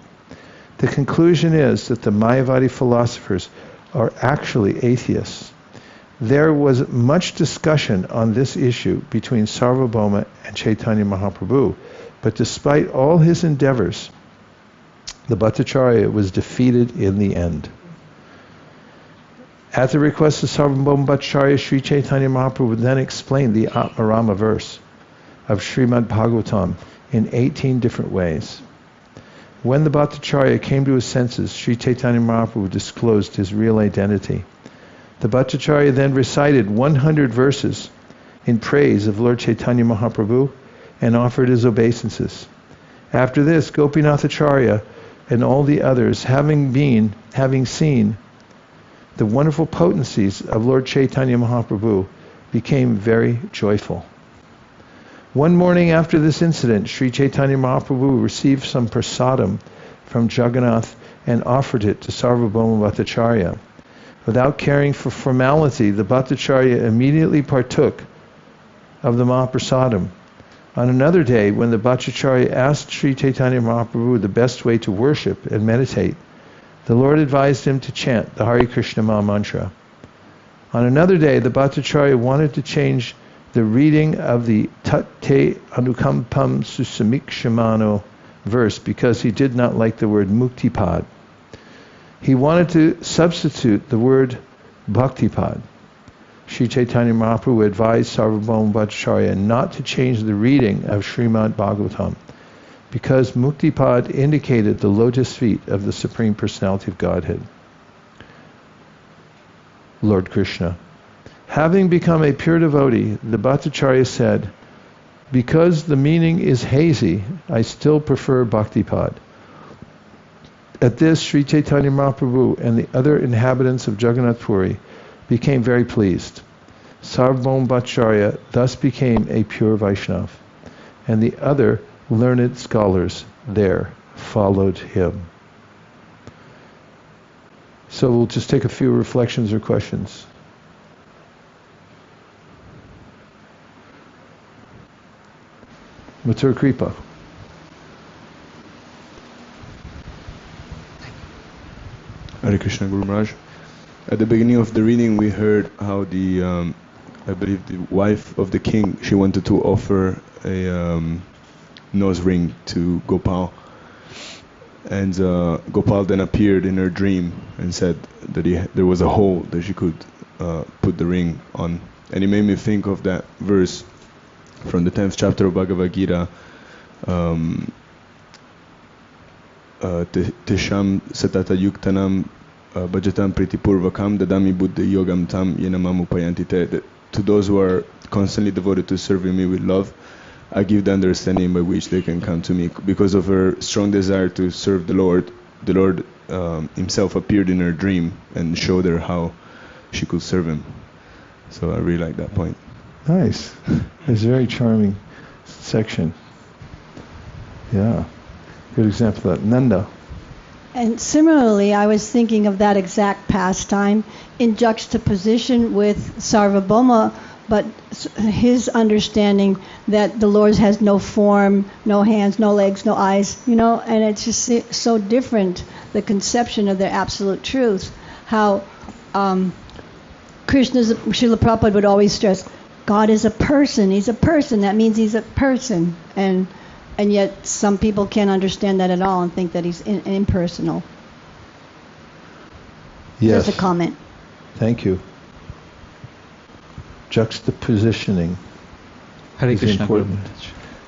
The conclusion is that the Mayavadi philosophers are actually atheists. There was much discussion on this issue between Sarvabhauma and Chaitanya Mahaprabhu, but despite all his endeavors, the Bhattacharya was defeated in the end. At the request of Sarvabhauma Bhattacharya, Sri Chaitanya Mahaprabhu then explained the Atmarama verse of Srimad Bhagavatam in 18 different ways. When the Bhattacharya came to his senses, Sri Chaitanya Mahaprabhu disclosed his real identity. The Bhattacharya then recited 100 verses in praise of Lord Chaitanya Mahaprabhu and offered his obeisances. After this, Gopinath Acharya and all the others, having seen the wonderful potencies of Lord Chaitanya Mahaprabhu, became very joyful. One morning after this incident, Sri Chaitanya Mahaprabhu received some prasadam from Jagannath and offered it to Sarvabhauma Bhattacharya. Without caring for formality, the Bhattacharya immediately partook of the Mahaprasadam. On another day, when the Bhattacharya asked Sri Chaitanya Mahaprabhu the best way to worship and meditate, the Lord advised him to chant the Hare Krishna Maha Mantra. On another day, the Bhattacharya wanted to change the reading of the Tate Anukampam Susamikshamano verse because he did not like the word Muktipad. He wanted to substitute the word Bhaktipad. Sri Chaitanya Mahaprabhu advised Sarvabhauma Bhattacharya not to change the reading of Srimad Bhagavatam because Muktipad indicated the lotus feet of the Supreme Personality of Godhead, Lord Krishna. Having become a pure devotee, the Bhattacharya said, "Because the meaning is hazy, I still prefer Bhaktipad." At this, Sri Chaitanya Mahaprabhu and the other inhabitants of Jagannath Puri became very pleased. Sarvabhauma Bhattacharya thus became a pure Vaishnava, and the other learned scholars there followed him. So we'll just take a few reflections or questions. Mathur Kripa. Hare Krishna, Guru Maharaj. At the beginning of the reading, we heard how I believe the wife of the king, she wanted to offer a nose ring to Gopal. And Gopal then appeared in her dream and said that there was a hole that she could put the ring on. And it made me think of that verse from the 10th chapter of Bhagavad Gita, Tesham satata yuktanam bhajatam pritipurvakam dadami buddha yogam tam yenamam upayanti te. To those who are constantly devoted to serving me with love, I give the understanding by which they can come to me. Because of her strong desire to serve the Lord himself appeared in her dream and showed her how she could serve him. So I really like that point. Nice. It's a very charming section. Yeah. Good example of that. Nanda. And similarly, I was thinking of that exact pastime in juxtaposition with Sarvabhauma, but his understanding that the Lord has no form, no hands, no legs, no eyes, and it's just so different, the conception of their absolute truth. How Srila Prabhupada would always stress, God is a person, he's a person, that means he's a person. And yet some people can't understand that at all and think that he's impersonal. Yes. Just a comment. Thank you. Juxtapositioning Hare is Krishna, important.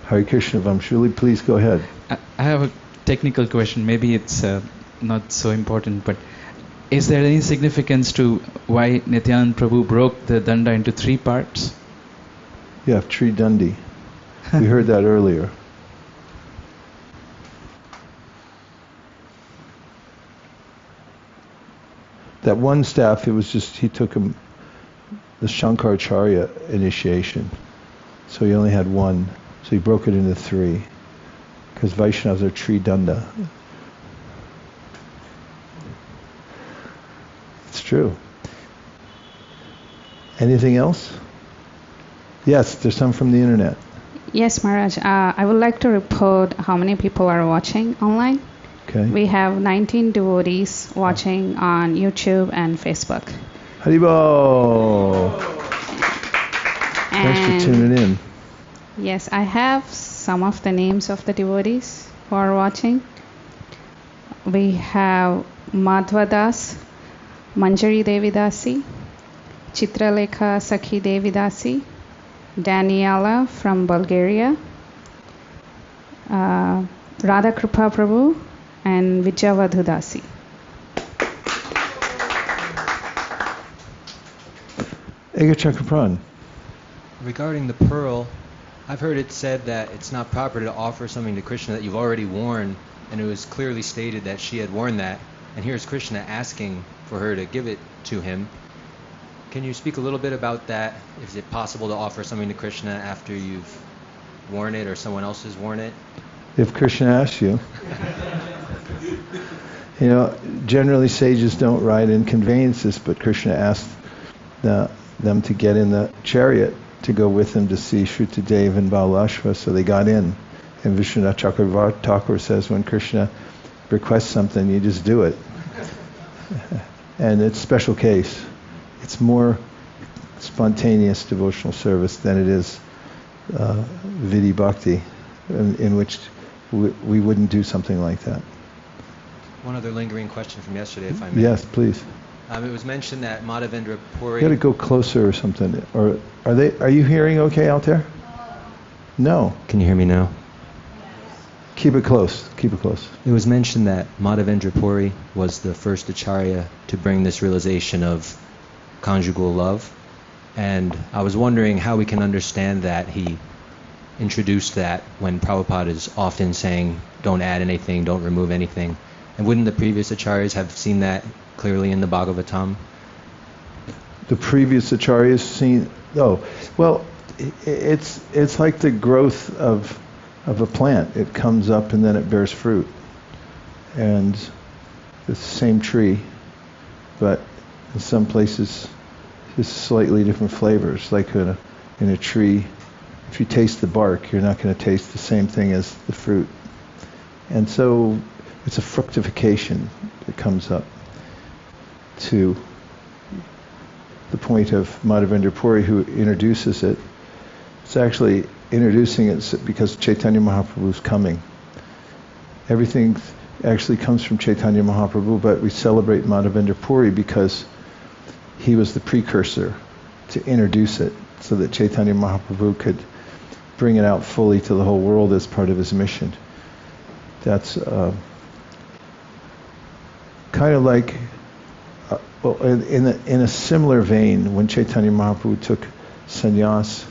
Hare Krishna, Vamshuli, please go ahead. I have a technical question. Maybe it's not so important, but is there any significance to why Nityananda Prabhu broke the danda into 3 parts? Yeah, Tri Dandi. We heard that earlier. That one staff, it was just, he took him the Shankaracharya initiation. So he only had one. So he broke it into 3. Because Vaishnavas are Tri Danda. It's true. Anything else? Yes, there's some from the internet. Yes, Maharaj. I would like to report how many people are watching online. Okay. We have 19 devotees watching on YouTube and Facebook. Haribol! Thanks for tuning in. Yes, I have some of the names of the devotees who are watching. We have Madhva Das, Manjari Devidasi, Chitralekha Sakhi Devidasi, Daniela from Bulgaria, Radha Kripa Prabhu, and Vijayavadhu Dasi. Ega Chakapran. Regarding the pearl, I've heard it said that it's not proper to offer something to Krishna that you've already worn, and it was clearly stated that she had worn that, and here's Krishna asking for her to give it to him. Can you speak a little bit about that? Is it possible to offer something to Krishna after you've worn it or someone else has worn it? If Krishna asks you. Generally sages don't ride in conveyances, but Krishna asked them to get in the chariot to go with him to see Shrutadev and Baulashva, so they got in. And Vishwanath Chakravarti Thakur says when Krishna requests something, you just do it. And it's a special case. It's more spontaneous devotional service than it is Vidhi Bhakti, in which we wouldn't do something like that. One other lingering question from yesterday, if I may. Yes, please. It was mentioned that Madhavendra Puri... You got to go closer or something. Or are you hearing okay out there? No. Can you hear me now? Keep it close. Keep it close. It was mentioned that Madhavendra Puri was the first acharya to bring this realization of conjugal love. And I was wondering how we can understand that he introduced that when Prabhupada is often saying, don't add anything, don't remove anything. And wouldn't the previous acharyas have seen that clearly in the Bhagavatam? The previous acharyas seen... Oh, well, it's like the growth of of a plant. It comes up and then it bears fruit. And the same tree, but in some places just slightly different flavors. Like in a tree, if you taste the bark, you're not going to taste the same thing as the fruit. And so it's a fructification that comes up to the point of Madhavendra Puri, who introduces it. It's actually introducing it because Chaitanya Mahaprabhu is coming. Everything actually comes from Chaitanya Mahaprabhu, but we celebrate Madhavendra Puri because he was the precursor to introduce it so that Chaitanya Mahaprabhu could bring it out fully to the whole world as part of his mission. That's kind of like, in a similar vein, when Chaitanya Mahaprabhu took sannyas,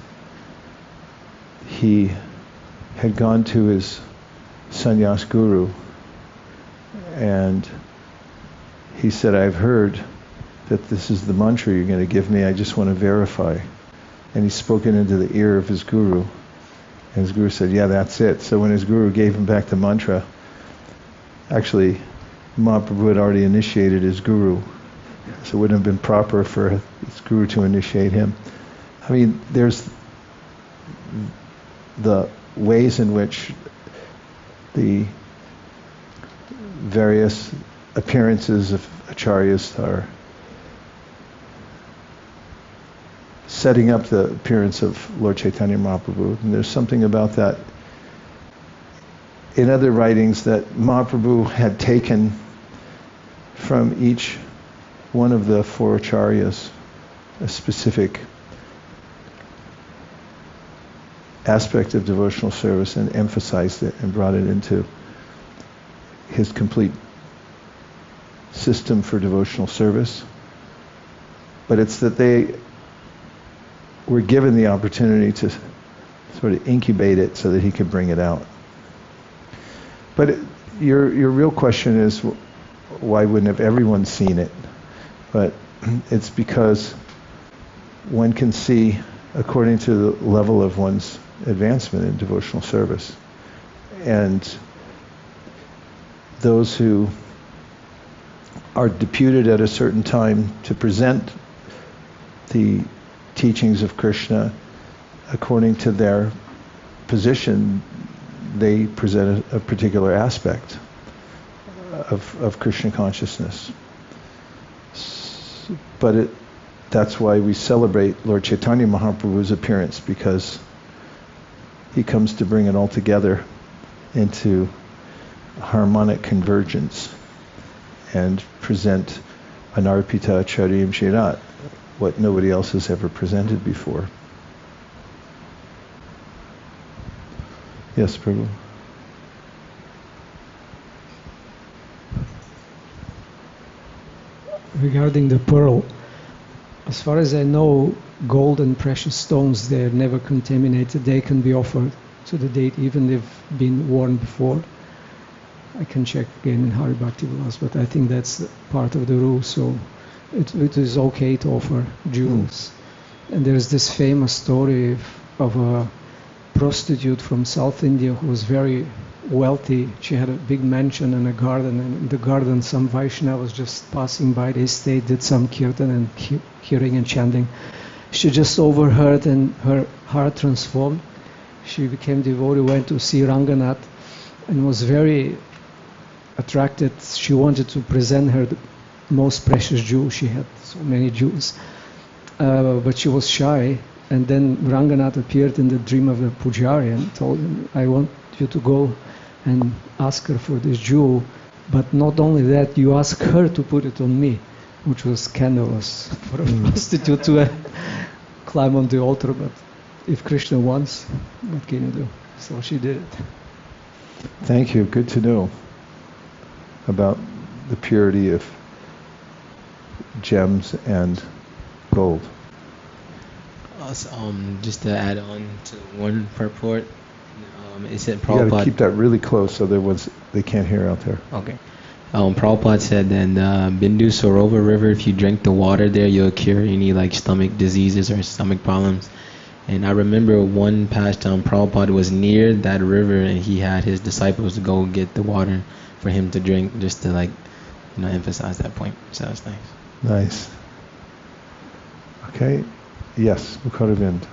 he had gone to his sannyas guru, and he said, "I've heard that this is the mantra you're going to give me. I just want to verify." And he spoke it into the ear of his guru, and his guru said, "Yeah, that's it." So when his guru gave him back the mantra, actually Mahaprabhu had already initiated his guru, so it wouldn't have been proper for his guru to initiate him. I mean, there's the ways in which the various appearances of acharyas are setting up the appearance of Lord Chaitanya Mahaprabhu. And there's something about that in other writings that Mahaprabhu had taken from each one of the four acharyas a specific aspect of devotional service and emphasized it and brought it into his complete system for devotional service. But it's that they were given the opportunity to sort of incubate it so that he could bring it out. But your real question is, why wouldn't have everyone seen it? But it's because one can see according to the level of one's advancement in devotional service. And those who are deputed at a certain time to present the teachings of Krishna according to their position, they present a particular aspect of Krishna consciousness. But that's why we celebrate Lord Chaitanya Mahaprabhu's appearance, because he comes to bring it all together into harmonic convergence and present Anarpita Charyam Shirat, what nobody else has ever presented before. Yes, Prabhu. Regarding the pearl, as far as I know, gold and precious stones, they're never contaminated. They can be offered to the deity even if they've been worn before. I can check again in Hari Bhakti Vilas, but I think that's part of the rule. So it is okay to offer jewels. And there's this famous story of a prostitute from South India who was very wealthy. She had a big mansion and a garden, and in the garden some Vaishnava was just passing by the estate, did some kirtan and hearing and chanting. She just overheard and her heart transformed. She became devotee, went to see Ranganath and was very attracted. She wanted to present her the most precious jewel. She had so many jewels, but she was shy. And then Ranganath appeared in the dream of the pujari and told him, "I want you to go and ask her for this jewel, but not only that, you ask her to put it on me," which was scandalous for a prostitute to climb on the altar. But if Krishna wants, what can you do? So she did it. Thank you. Good to know about the purity of gems and gold. Also, just to add on to one purport, it said You got to Prabhupada. keep that really close, otherwise they can't hear out there. Okay. Prabhupada said that in the Bindu Sarova River, if you drink the water there, you'll cure any like stomach diseases or stomach problems. And I remember one pastime, Prabhupada was near that river and he had his disciples go get the water for him to drink, just to emphasize that point. So that's nice. Nice. Okay. Yes, Mukharavind.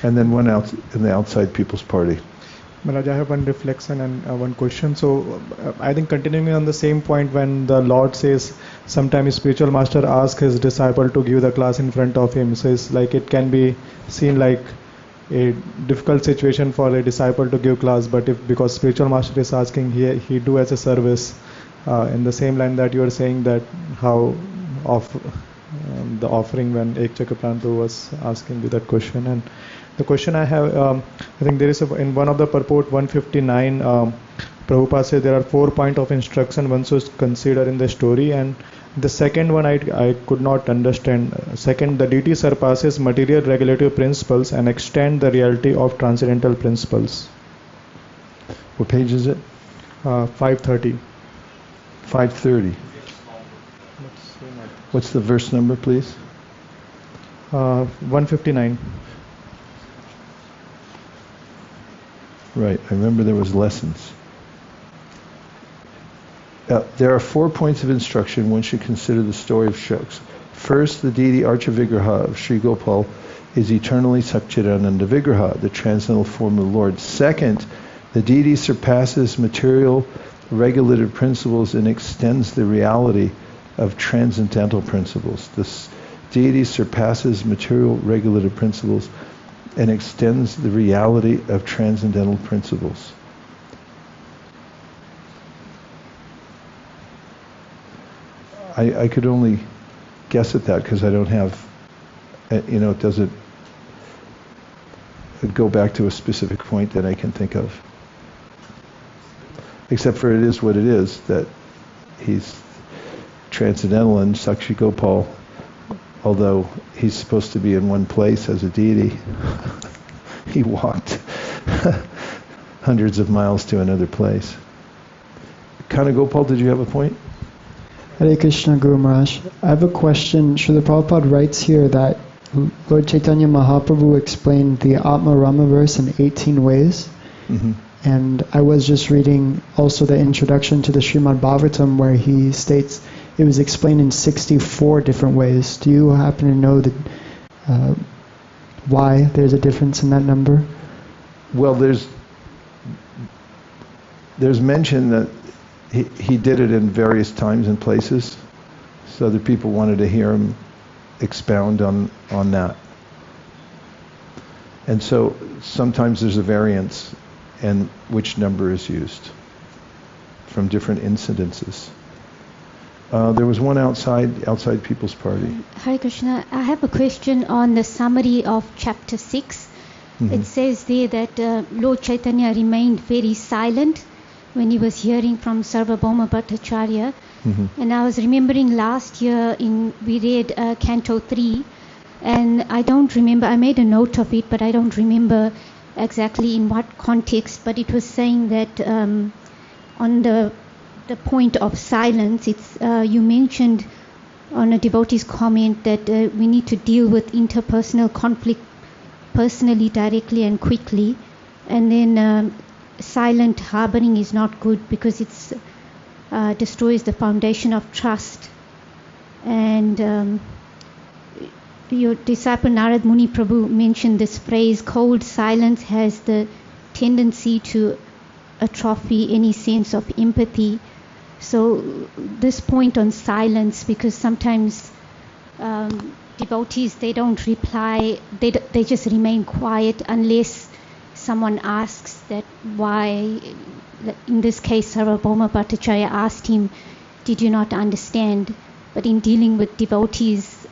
And then one out in the outside people's party. Maharaj, I have one reflection and one question. So I think continuing on the same point, when the Lord says sometimes spiritual master asks his disciple to give the class in front of him, so it's like it can be seen like a difficult situation for a disciple to give class, but if because spiritual master is asking, he do as a service. In the same line that you are saying that how the offering when Ek Chakaprantu was asking you that question. And the question I have, I think there is in one of the purport 159, Prabhupada says there are 4 points of instruction one should consider in the story, and the second one I could not understand. Second, the deity surpasses material regulative principles and extend the reality of transcendental principles. What page is it? 530. 530. What's the verse number, please? 159. Right, I remember there was lessons. There are 4 points of instruction one should consider the story of Shoks. First, the deity Archavigraha of Sri Gopal is eternally Satchidananda Vigraha, the transcendental form of the Lord. Second, the deity surpasses material regulative principles and extends the reality of transcendental principles. This deity surpasses material regulative principles and extends the reality of transcendental principles. I could only guess at that because I don't have, it doesn't go back to a specific point that I can think of. Except for it is what it is, that he's transcendental, and Sakshi Gopal, although he's supposed to be in one place as a deity, he walked hundreds of miles to another place. Kana Gopal, did you have a point? Hare Krishna, Guru Maharaj. I have a question. Srila Prabhupada writes here that Lord Chaitanya Mahaprabhu explained the Atma Rama verse in 18 ways. Mm-hmm. And I was just reading also the introduction to the Srimad Bhagavatam where he states it was explained in 64 different ways. Do you happen to know why there's a difference in that number? Well, there's mention that he did it in various times and places, so other people wanted to hear him expound on that. And so sometimes there's a variance in which number is used from different incidences. There was one outside people's party. Hare Krishna, I have a question on the summary of chapter 6. Mm-hmm. It says there that Lord Chaitanya remained very silent when he was hearing from Sarvabhauma Bhattacharya. Mm-hmm. And I was remembering last year we read Canto 3, and I don't remember, I made a note of it, but I don't remember exactly in what context, but it was saying that on the point of silence, you mentioned on a devotee's comment that we need to deal with interpersonal conflict personally, directly and quickly, and then silent harboring is not good because it destroys the foundation of trust. And your disciple Narad Muni Prabhu mentioned this phrase, cold silence has the tendency to atrophy any sense of empathy. So this point on silence, because sometimes devotees, they don't reply, they just remain quiet unless someone asks that why. In this case, Sarvabhauma Bhattacharya asked him, did you not understand? But in dealing with devotees,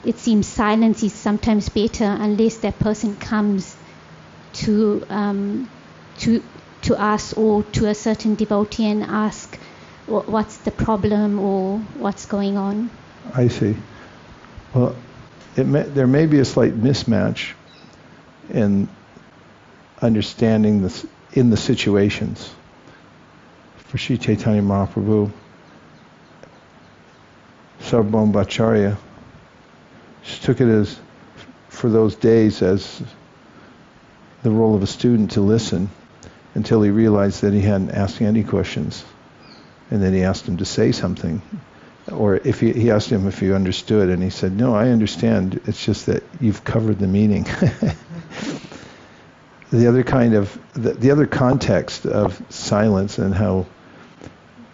it seems silence is sometimes better unless that person comes to us or to a certain devotee and ask what's the problem or what's going on. I see. Well, there may be a slight mismatch in understanding this in the situations. For Sri Chaitanya Mahaprabhu, Sarvabhauma Bhattacharya took it as, for those days, as the role of a student to listen until he realized that he hadn't asked any questions. And then he asked him to say something. Or if he asked him if he understood, and he said, no, I understand. It's just that you've covered the meaning. The other context of silence and how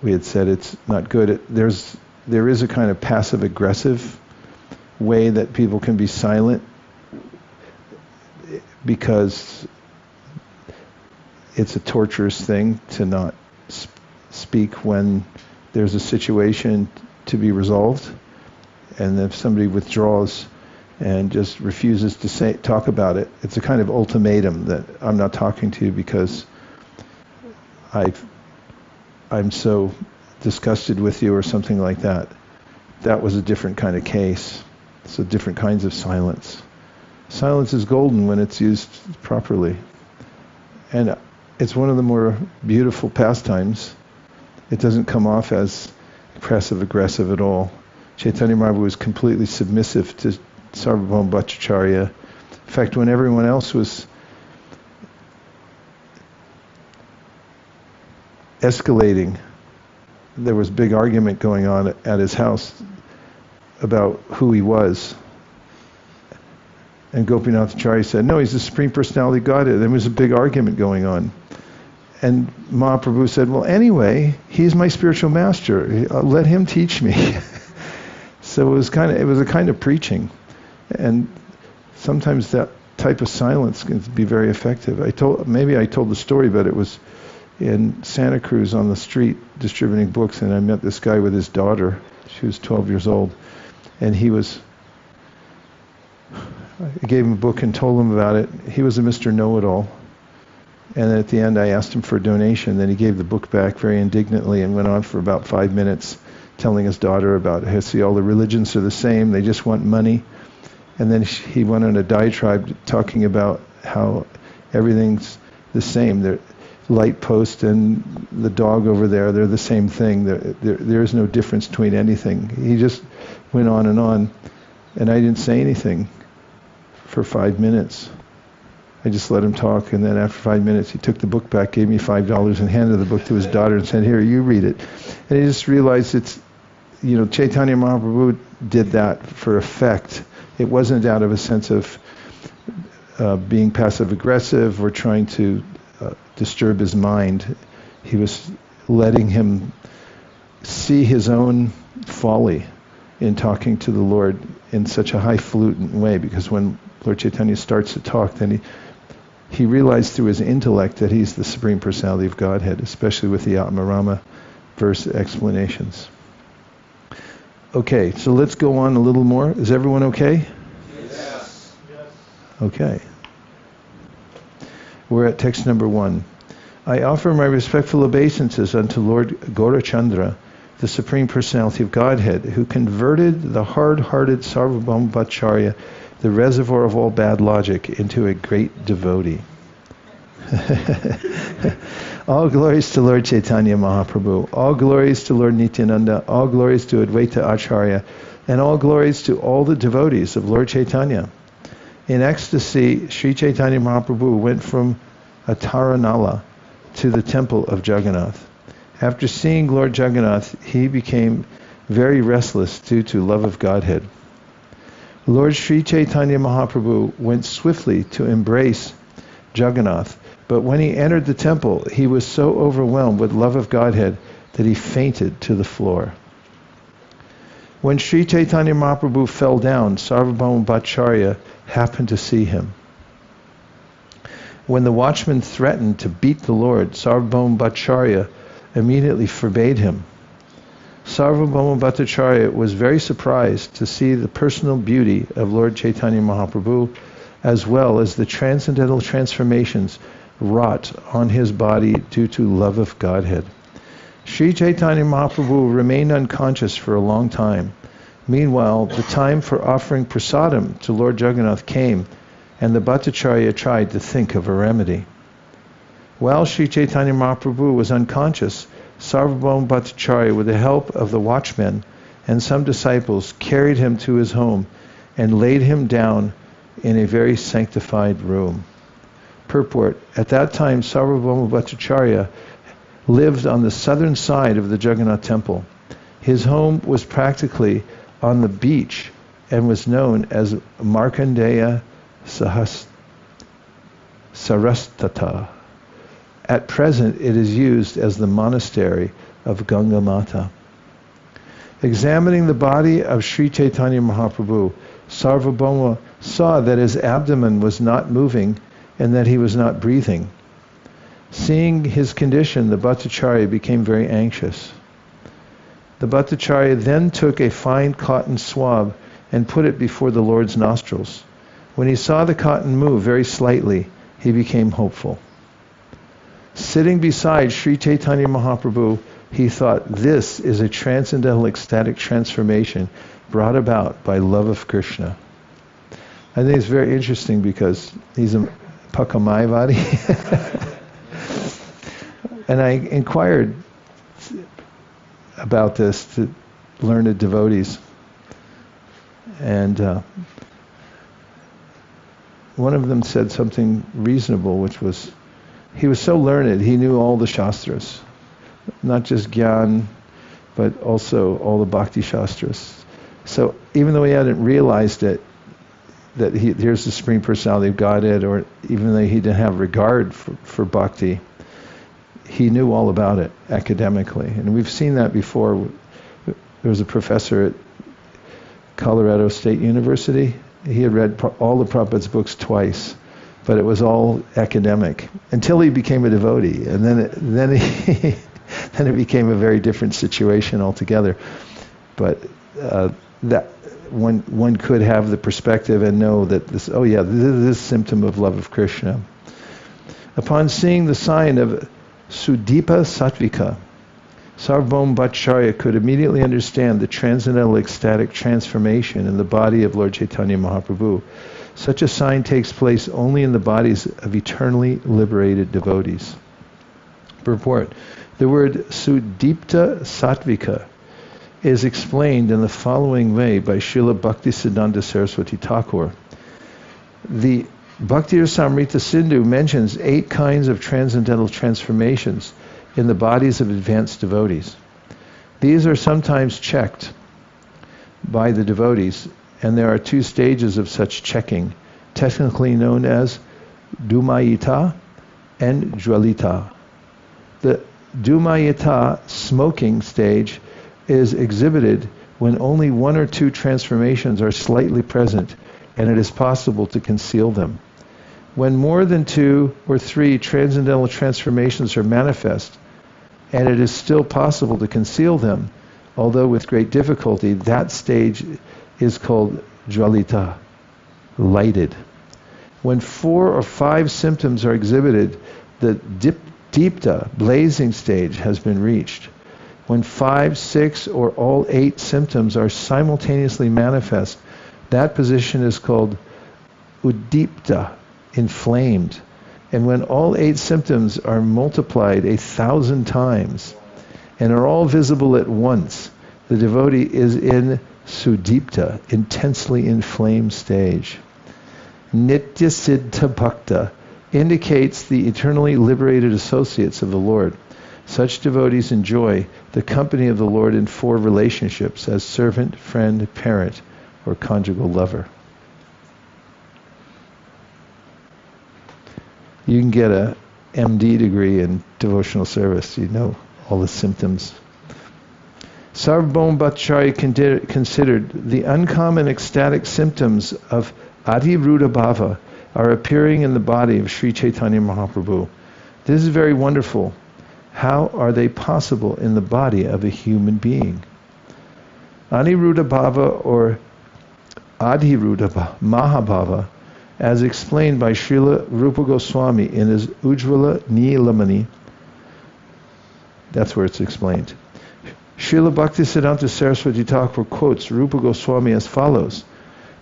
we had said it's not good. There is a kind of passive aggressive way that people can be silent because it's a torturous thing to not speak when there's a situation to be resolved. And if somebody withdraws and just refuses to talk about it, it's a kind of ultimatum that I'm not talking to you because I'm so disgusted with you or something like that. That was a different kind of case. So different kinds of silence. Silence is golden when it's used properly. And it's one of the more beautiful pastimes. It doesn't come off as passive-aggressive at all. Chaitanya Mahaprabhu was completely submissive to Sarvabhauma Bhattacharya. In fact, when everyone else was escalating, there was a big argument going on at his house about who he was. And Gopinath Acharya said, no, he's the Supreme Personality of Godhead. There was a big argument going on. And Mahaprabhu said, well, anyway, he's my spiritual master. Let him teach me. So it was a kind of preaching. And sometimes that type of silence can be very effective. Maybe I told the story, but it was in Santa Cruz on the street distributing books, and I met this guy with his daughter. She was 12 years old. And I gave him a book and told him about it. He was a Mr. Know-it-all. And at the end I asked him for a donation. Then he gave the book back very indignantly and went on for about 5 minutes telling his daughter about, hey, see, all the religions are the same. They just want money. And then he went on a diatribe talking about how everything's the same. The light post and the dog over there, they're the same thing. There is no difference between anything. He just went on, and I didn't say anything for 5 minutes. I just let him talk, and then after 5 minutes he took the book back, gave me $5 and handed the book to his daughter and said, here, you read it. And he just realized Chaitanya Mahaprabhu did that for effect. It wasn't out of a sense of being passive-aggressive or trying to disturb his mind. He was letting him see his own folly in talking to the Lord in such a highfalutin way, because when Lord Chaitanya starts to talk, then he realized through his intellect that he's the Supreme Personality of Godhead, especially with the Atma Rama verse explanations. Okay, so let's go on a little more. Is everyone okay? Yes. Okay. We're at text number 1. I offer my respectful obeisances unto Lord Gaurachandra, the Supreme Personality of Godhead, who converted the hard-hearted Sarvabhauma Bhattacharya, the reservoir of all bad logic, into a great devotee. All glories to Lord Chaitanya Mahaprabhu. All glories to Lord Nityananda. All glories to Advaita Acharya. And all glories to all the devotees of Lord Chaitanya. In ecstasy, Sri Chaitanya Mahaprabhu went from Ataranala to the temple of Jagannath. After seeing Lord Jagannath, he became very restless due to love of Godhead. Lord Sri Chaitanya Mahaprabhu went swiftly to embrace Jagannath, but when he entered the temple, he was so overwhelmed with love of Godhead that he fainted to the floor. When Sri Chaitanya Mahaprabhu fell down, Sarvabhauma Bhattacharya happened to see him. When the watchman threatened to beat the Lord, Sarvabhauma Bhattacharya immediately forbade him. Sarvabhauma Bhattacharya was very surprised to see the personal beauty of Lord Chaitanya Mahaprabhu, as well as the transcendental transformations wrought on his body due to love of Godhead. Sri Chaitanya Mahaprabhu remained unconscious for a long time. Meanwhile, the time for offering prasadam to Lord Jagannath came, and the Bhattacharya tried to think of a remedy. While Sri Chaitanya Mahaprabhu was unconscious, Sarvabhauma Bhattacharya, with the help of the watchmen and some disciples, carried him to his home and laid him down in a very sanctified room. Purport: at that time, Sarvabhauma Bhattacharya lived on the southern side of the Jagannath temple. His home was practically on the beach and was known as Markandeya Sarastata. At present, it is used as the monastery of Ganga Mata. Examining the body of Sri Chaitanya Mahaprabhu, Sarvabhauma saw that his abdomen was not moving and that he was not breathing. Seeing his condition, the Bhattacharya became very anxious. The Bhattacharya then took a fine cotton swab and put it before the Lord's nostrils. When he saw the cotton move very slightly, he became hopeful. Sitting beside Sri Chaitanya Mahaprabhu, he thought, this is a transcendental ecstatic transformation brought about by love of Krishna. I think it's very interesting because he's a Pakamayavadi. And I inquired about this to learned devotees. And one of them said something reasonable, which was, he was so learned, he knew all the Shastras. Not just Gyan, but also all the Bhakti Shastras. So even though he hadn't realized it, that here's the Supreme Personality of Godhead, or even though he didn't have regard for Bhakti, he knew all about it academically. And we've seen that before. There was a professor at Colorado State University. He had read all the Prabhupada's books twice, but it was all academic until he became a devotee, and then it became a very different situation altogether. But that one could have the perspective and know that this is a symptom of love of Krishna. Upon seeing the sign of Sudipa Sattvika, Sarvabhauma Bhattacharya could immediately understand the transcendental ecstatic transformation in the body of Lord Chaitanya Mahaprabhu. Such a sign takes place only in the bodies of eternally liberated devotees. Purport: the word Sudipta Sattvika is explained in the following way by Srila Bhaktisiddhanta Saraswati Thakur. The Bhakti Rasamrita Sindhu mentions 8 kinds of transcendental transformations in the bodies of advanced devotees. These are sometimes checked by the devotees, and there are 2 stages of such checking, technically known as Dhumayita and Jwalita. The Dhumayita smoking stage is exhibited when only 1 or 2 transformations are slightly present, and it is possible to conceal them. When more than 2 or 3 transcendental transformations are manifest, and it is still possible to conceal them, although with great difficulty, that stage is called Jwalita, lighted. When 4 or 5 symptoms are exhibited, the Deepta, blazing stage, has been reached. When 5, 6, or all 8 symptoms are simultaneously manifest, that position is called Udipta, inflamed. And when all 8 symptoms are multiplied 1,000 times and are all visible at once, the devotee is in Sudipta, intensely inflamed stage. Nitya Siddha Bhakta indicates the eternally liberated associates of the Lord. Such devotees enjoy the company of the Lord in 4 relationships as servant, friend, parent, or conjugal lover. You can get a MD degree in devotional service. You know all the symptoms. Sarvabhauma Bhattacharya considered the uncommon ecstatic symptoms of Adhiruddha Bhava are appearing in the body of Sri Chaitanya Mahaprabhu. This is very wonderful. How are they possible in the body of a human being? Aniruddha Bhava or Adhiruddha Mahabhava, as explained by Srila Rupa Goswami in his Ujjvala Nilamani. That's where it's explained. Srila Bhaktisiddhanta Saraswati Thakur quotes Rupa Goswami as follows: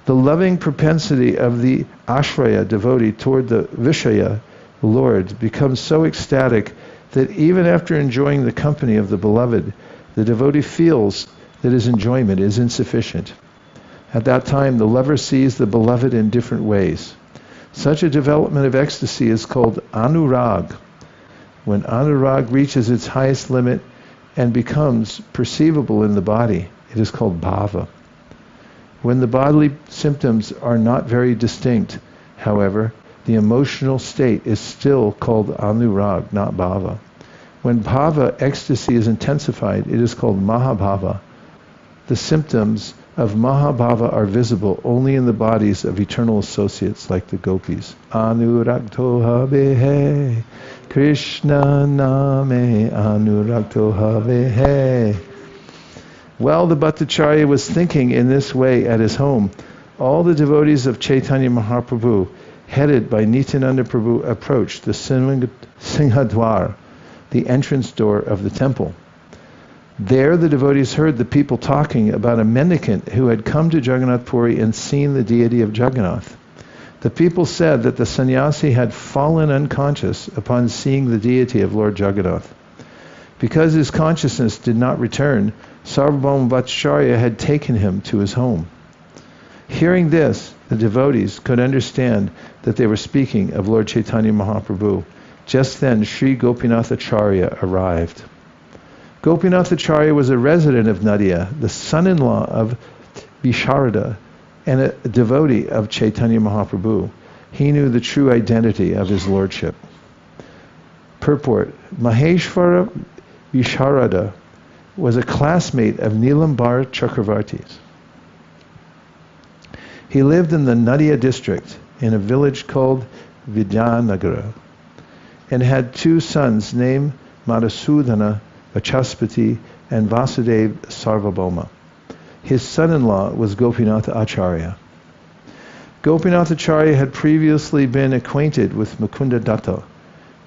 the loving propensity of the Ashraya devotee toward the Vishaya, Lord, becomes so ecstatic that even after enjoying the company of the beloved, the devotee feels that his enjoyment is insufficient. At that time, the lover sees the beloved in different ways. Such a development of ecstasy is called anurag. When anurag reaches its highest limit and becomes perceivable in the body, it is called bhava. When the bodily symptoms are not very distinct, however, the emotional state is still called anurag, not bhava. When bhava, ecstasy, is intensified, it is called mahabhava. The symptoms of mahabhava are visible only in the bodies of eternal associates like the gopis. Anuragto habe, Krishna name, anuragto habe. While the Bhattacharya was thinking in this way at his home, all the devotees of Chaitanya Mahaprabhu, headed by Nityananda Prabhu, approached the Singhadwar, the entrance door of the temple. There the devotees heard the people talking about a mendicant who had come to Jagannath Puri and seen the deity of Jagannath. The people said that the sannyasi had fallen unconscious upon seeing the deity of Lord Jagannath. Because his consciousness did not return, Sarvabhauma Bhattacharya had taken him to his home. Hearing this, the devotees could understand that they were speaking of Lord Chaitanya Mahaprabhu. Just then, Sri Gopinathacharya arrived. Gopinathacharya was a resident of Madhya, the son-in-law of Visharada, and a devotee of Chaitanya Mahaprabhu. He knew the true identity of his lordship. Purport: Maheshwara Visharada was a classmate of Nilambar Chakravarti's. He lived in the Nadia district in a village called Vidyanagara and had two sons named Madhusudana Vachaspati and Vasudeva Sarvabhauma. His son-in-law was Gopinath Acharya. Gopinath Acharya had previously been acquainted with Mukunda Datta,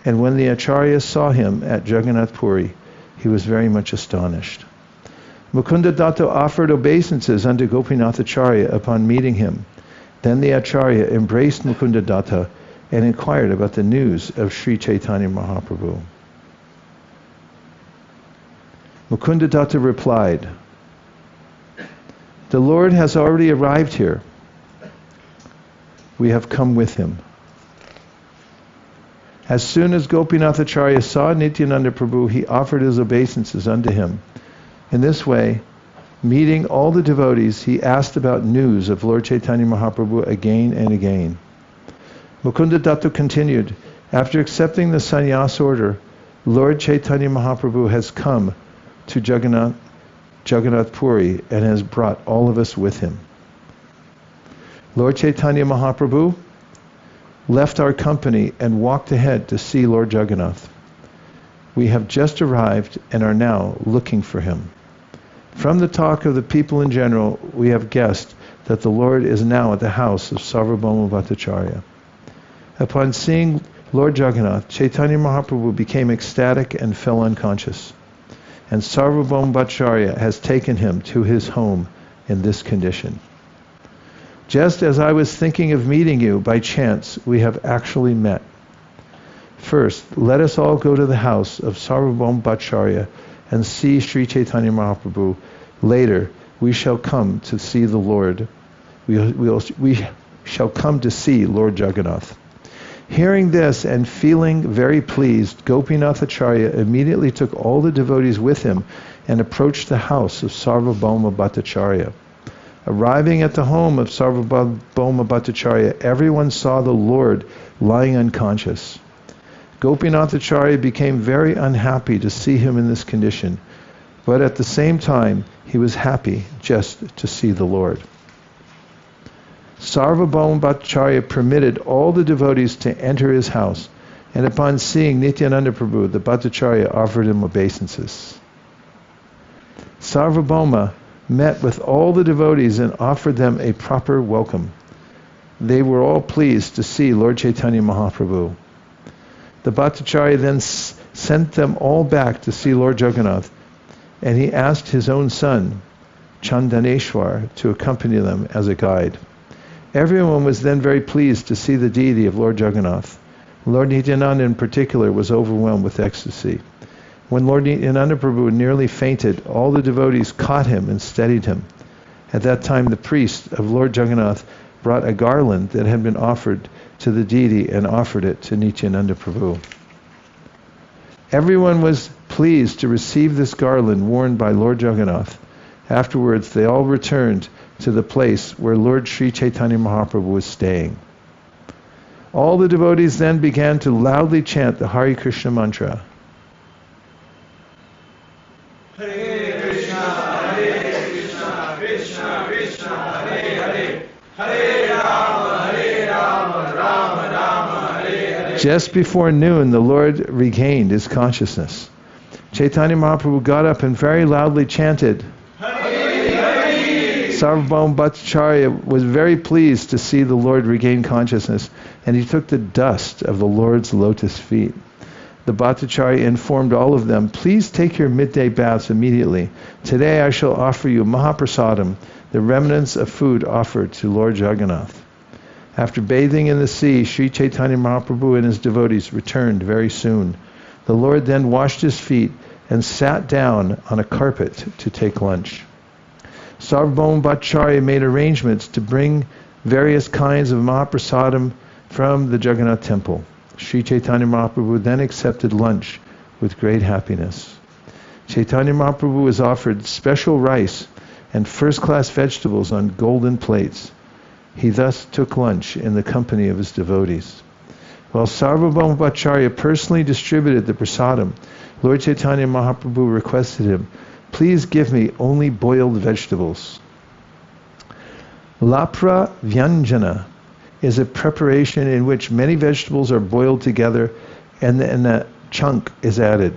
and when the Acharya saw him at Jagannath Puri, he was very much astonished. Mukunda Datta offered obeisances unto Gopinath Acharya upon meeting him. Then the Acharya embraced Mukunda Datta and inquired about the news of Sri Chaitanya Mahaprabhu. Mukunda Datta replied, "The Lord has already arrived here. We have come with him." As soon as Gopinath Acharya saw Nityananda Prabhu, he offered his obeisances unto him. In this way, meeting all the devotees, he asked about news of Lord Chaitanya Mahaprabhu again and again. Mukunda Datta continued, "After accepting the sannyas order, Lord Chaitanya Mahaprabhu has come to Jagannath Puri and has brought all of us with him. Lord Chaitanya Mahaprabhu left our company and walked ahead to see Lord Jagannath. We have just arrived and are now looking for him. From the talk of the people in general, we have guessed that the Lord is now at the house of Sarvabhauma Bhattacharya." Upon seeing Lord Jagannath, Chaitanya Mahaprabhu became ecstatic and fell unconscious. And Sarvabhauma Bhattacharya has taken him to his home in this condition. Just as I was thinking of meeting you by chance, we have actually met. First, let us all go to the house of Sarvabhauma Bhattacharya and see Sri Chaitanya Mahaprabhu. Later, we shall come to see the Lord. We shall come to see Lord Jagannath. Hearing this and feeling very pleased, Gopinath Acharya immediately took all the devotees with him and approached the house of Sarvabhauma Bhattacharya. Arriving at the home of Sarvabhauma Bhattacharya, everyone saw the Lord lying unconscious. Gopinath Acharya became very unhappy to see him in this condition, but at the same time, he was happy just to see the Lord. Sarvabhauma Bhattacharya permitted all the devotees to enter his house, and upon seeing Nityananda Prabhu, the Bhattacharya offered him obeisances. Sarvabhauma met with all the devotees and offered them a proper welcome. They were all pleased to see Lord Chaitanya Mahaprabhu. The Bhattacharya then sent them all back to see Lord Jagannath, and he asked his own son, Chandaneshwar, to accompany them as a guide. Everyone was then very pleased to see the deity of Lord Jagannath. Lord Nityananda in particular was overwhelmed with ecstasy. When Lord Nityananda Prabhu nearly fainted, all the devotees caught him and steadied him. At that time, the priest of Lord Jagannath brought a garland that had been offered to the deity and offered it to Nityananda Prabhu. Everyone was pleased to receive this garland worn by Lord Jagannath. Afterwards, they all returned to the place where Lord Sri Chaitanya Mahaprabhu was staying. All the devotees then began to loudly chant the Hare Krishna mantra. Hare Krishna, Krishna Krishna, Hare Rama, Rama Hare. Just before noon, the Lord regained his consciousness. Chaitanya Mahaprabhu got up and very loudly chanted. Sarvabhauma Bhattacharya was very pleased to see the Lord regain consciousness, and he took the dust of the Lord's lotus feet. The Bhattacharya informed all of them, "Please take your midday baths immediately. Today I shall offer you Mahaprasadam, the remnants of food offered to Lord Jagannath." After bathing in the sea, Sri Chaitanya Mahaprabhu and his devotees returned very soon. The Lord then washed his feet and sat down on a carpet to take lunch. Sarvabhauma Bhattacharya made arrangements to bring various kinds of Mahaprasadam from the Jagannath temple. Sri Chaitanya Mahaprabhu then accepted lunch with great happiness. Chaitanya Mahaprabhu was offered special rice and first-class vegetables on golden plates. He thus took lunch in the company of his devotees. While Sarvabhauma Bhattacharya personally distributed the prasadam, Lord Chaitanya Mahaprabhu requested him, "Please give me only boiled vegetables." Lapra Vyanjana is a preparation in which many vegetables are boiled together and then a chunk is added,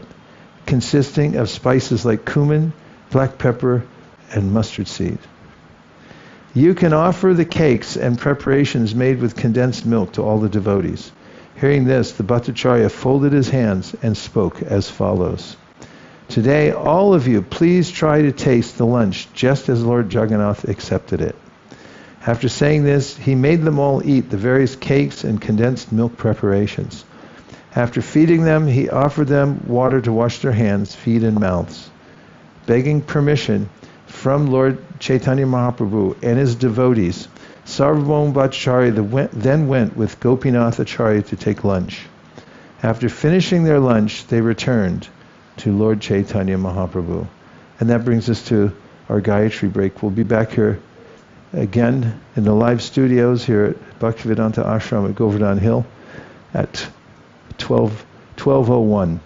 consisting of spices like cumin, black pepper, and mustard seed. You can offer the cakes and preparations made with condensed milk to all the devotees. Hearing this, the Bhattacharya folded his hands and spoke as follows. Today, all of you, please try to taste the lunch just as Lord Jagannath accepted it. After saying this, he made them all eat the various cakes and condensed milk preparations. After feeding them, he offered them water to wash their hands, feet, and mouths. Begging permission from Lord Chaitanya Mahaprabhu and his devotees, Sarvabhauma Bhattacharya then went with Gopinath Acharya to take lunch. After finishing their lunch, they returned to Lord Chaitanya Mahaprabhu. And that brings us to our Gayatri break. We'll be back here again in the live studios here at Bhaktivedanta Ashram at Govardhana Hill at 12:01.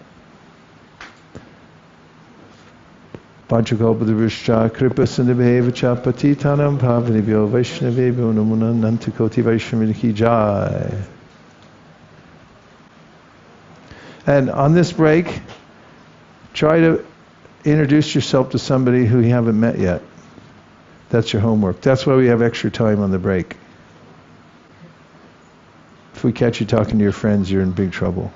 Panchakalpaduruscha kripa sindhubheva cha patitanam pavanibhyo vaishnavebhyo namo nantakoti vaishnaviniki jai. And on this break, try to introduce yourself to somebody who you haven't met yet. That's your homework. That's why we have extra time on the break. If we catch you talking to your friends, you're in big trouble.